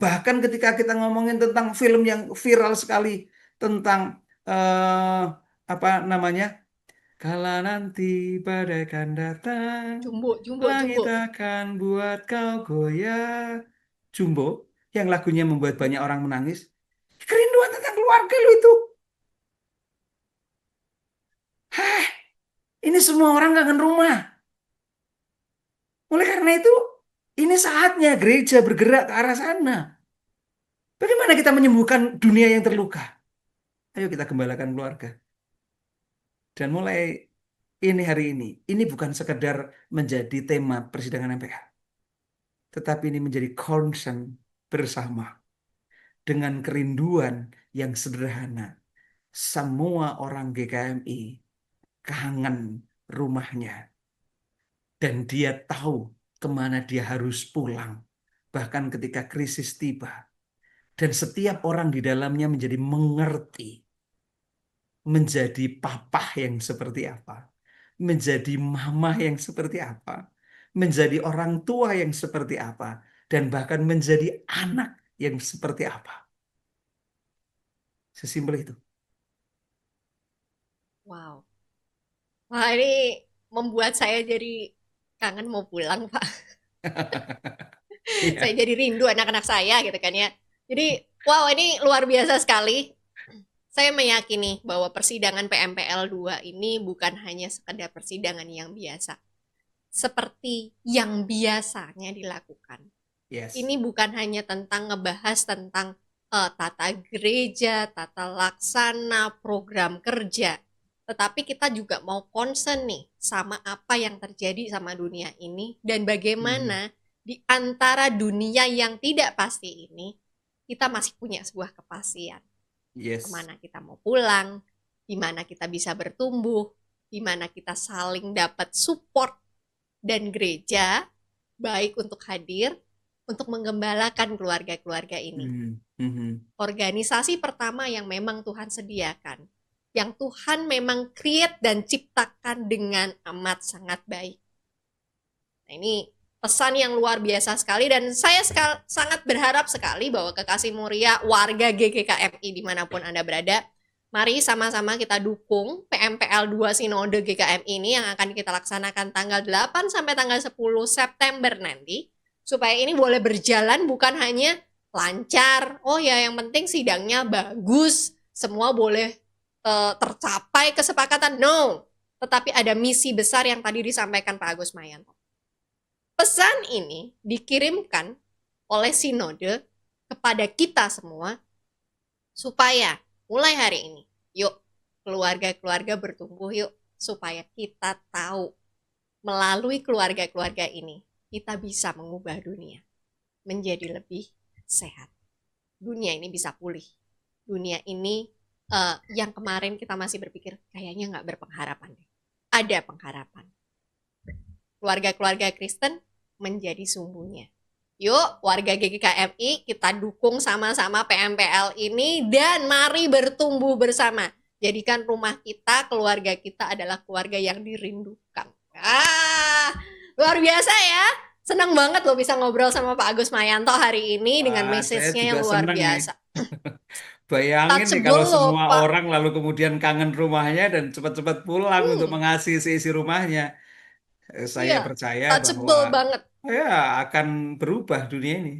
Bahkan ketika kita ngomongin tentang film yang viral sekali tentang eh, apa namanya? Kala nanti bagaikan datang, Jumbo, jumbo, langit jumbo. akan buat kau goyah. Jumbo, yang lagunya membuat banyak orang menangis. Kerinduan tentang keluarga lu itu. Hah, ini semua orang kangen rumah. Oleh karena itu, ini saatnya gereja bergerak ke arah sana. Bagaimana kita menyembuhkan dunia yang terluka? Ayo kita gembalakan keluarga. Dan mulai ini hari ini bukan sekedar menjadi tema persidangan MPK, tetapi ini menjadi concern bersama dengan kerinduan yang sederhana. Semua orang GKMI kangen rumahnya dan dia tahu kemana dia harus pulang. Bahkan ketika krisis tiba dan setiap orang di dalamnya menjadi mengerti menjadi papa yang seperti apa, menjadi mama yang seperti apa, menjadi orang tua yang seperti apa, dan bahkan menjadi anak yang seperti apa. Sesimpel itu. Wow. Wah, ini membuat saya jadi kangen mau pulang, Pak. Saya Iya. jadi rindu anak-anak saya gitu kan ya. Jadi, wow, ini luar biasa sekali. Saya meyakini bahwa persidangan PMPL 2 ini bukan hanya sekedar persidangan yang biasa. Seperti yang biasanya dilakukan. Yes. Ini bukan hanya tentang ngebahas tentang tata gereja, tata laksana, program kerja. Tetapi kita juga mau concern nih sama apa yang terjadi sama dunia ini dan Hmm. bagaimana di antara dunia yang tidak pasti ini kita masih punya sebuah kepastian. Yes. Kemana kita mau pulang, di mana kita bisa bertumbuh, di mana kita saling dapat support dan gereja baik untuk hadir untuk menggembalakan keluarga-keluarga ini. Hmm. Hmm. Organisasi pertama yang memang Tuhan sediakan, yang Tuhan memang create dan ciptakan dengan amat sangat baik. Nah, ini pesan yang luar biasa sekali dan saya sangat berharap sekali bahwa kekasih mulia warga GKKMI dimanapun Anda berada, mari sama-sama kita dukung PMPL 2 Sinode GKMI ini yang akan kita laksanakan tanggal 8 sampai tanggal 10 September nanti, supaya ini boleh berjalan bukan hanya lancar, oh ya yang penting sidangnya bagus, semua boleh tercapai kesepakatan, no. Tetapi ada misi besar yang tadi disampaikan Pak Agus Mayanto. Pesan ini dikirimkan oleh sinode kepada kita semua supaya mulai hari ini, yuk keluarga-keluarga bertumbuh yuk, supaya kita tahu melalui keluarga-keluarga ini kita bisa mengubah dunia menjadi lebih sehat. Dunia ini bisa pulih. Dunia ini yang kemarin kita masih berpikir kayaknya nggak berpengharapan. Ada pengharapan. Keluarga-keluarga Kristen menjadi sumbunya. Yuk, warga GKMI, kita dukung sama-sama PMPL ini dan mari bertumbuh bersama. Jadikan rumah kita, keluarga kita adalah keluarga yang dirindukan. Luar biasa ya. Senang banget loh bisa ngobrol sama Pak Agus Mayanto hari ini dengan Wah, saya message-nya juga yang luar seneng nih. biasa. Bayangin nih Touchable kalau loh, semua Pak. orang lalu kemudian kangen rumahnya dan cepat-cepat pulang untuk Hmm, mengasihi seisi rumahnya. Saya iya, percaya bahwa touchable banget. ya akan berubah dunia ini.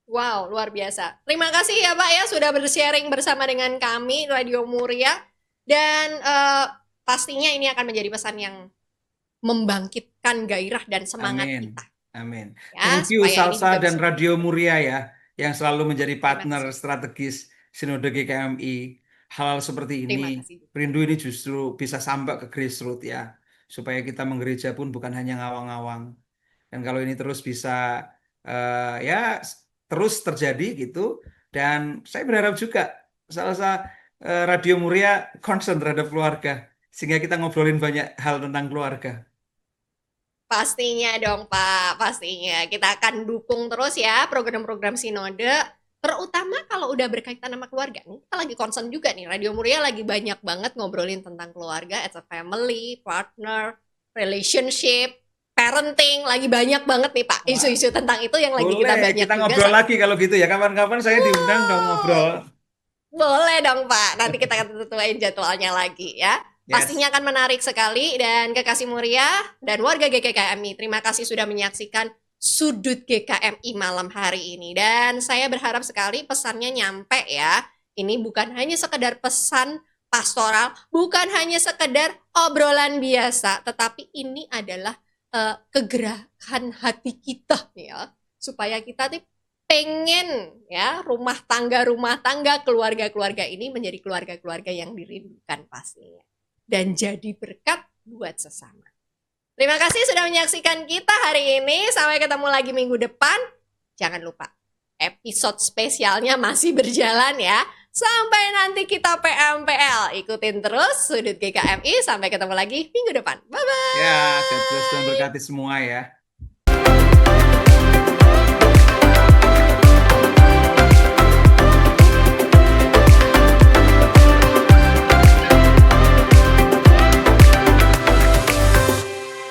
Wow, luar biasa. Terima kasih ya Pak ya sudah bersharing bersama dengan kami Radio Muria dan pastinya ini akan menjadi pesan yang membangkitkan gairah dan semangat Amin. kita Amin. ya Thank you supaya ini Salsa juga dan bisa. Radio Muria ya yang selalu menjadi Terima partner kasih. strategis Sinode GKMI. Hal-hal seperti ini, Terima kasih. rindu ini justru bisa sampai ke grassroots ya. Supaya kita menggereja pun bukan hanya ngawang-ngawang. Dan kalau ini terus bisa ya terus terjadi gitu. Dan saya berharap juga Salsa Radio Muria concern terhadap keluarga. Sehingga kita ngobrolin banyak hal tentang keluarga. Pastinya dong Pak, pastinya. Kita akan dukung terus ya program-program sinode, terutama kalau udah berkaitan sama keluarga. Nih, kita lagi concern juga nih, Radio Muria lagi banyak banget ngobrolin tentang keluarga as a family, partner, relationship. parenting, lagi banyak banget nih Pak Wah, isu-isu tentang itu yang lagi kita boleh banyak kita juga. ngobrol lagi kalau gitu ya. Kapan-kapan saya diundang dong ngobrol. Boleh dong Pak, nanti kita akan tentuin jadwalnya lagi ya. Yes. Pastinya akan menarik sekali dan Kekasih Muria dan warga GKMI, terima kasih sudah menyaksikan Sudut GKMI malam hari ini. Dan saya berharap sekali pesannya nyampe ya. Ini bukan hanya sekedar pesan pastoral, bukan hanya sekedar obrolan biasa, tetapi ini adalah kegerakan hati kita ya, supaya kita tuh pengen ya rumah tangga keluarga-keluarga ini menjadi keluarga-keluarga yang dirindukan pastinya dan jadi berkat buat sesama. Terima kasih sudah menyaksikan kita hari ini. Sampai ketemu lagi minggu depan. Jangan lupa episode spesialnya masih berjalan ya. Sampai nanti kita PMPL. Ikutin terus Sudut GKMI. Sampai ketemu lagi minggu depan. Bye bye. Ya, God bless dan berkati semua ya.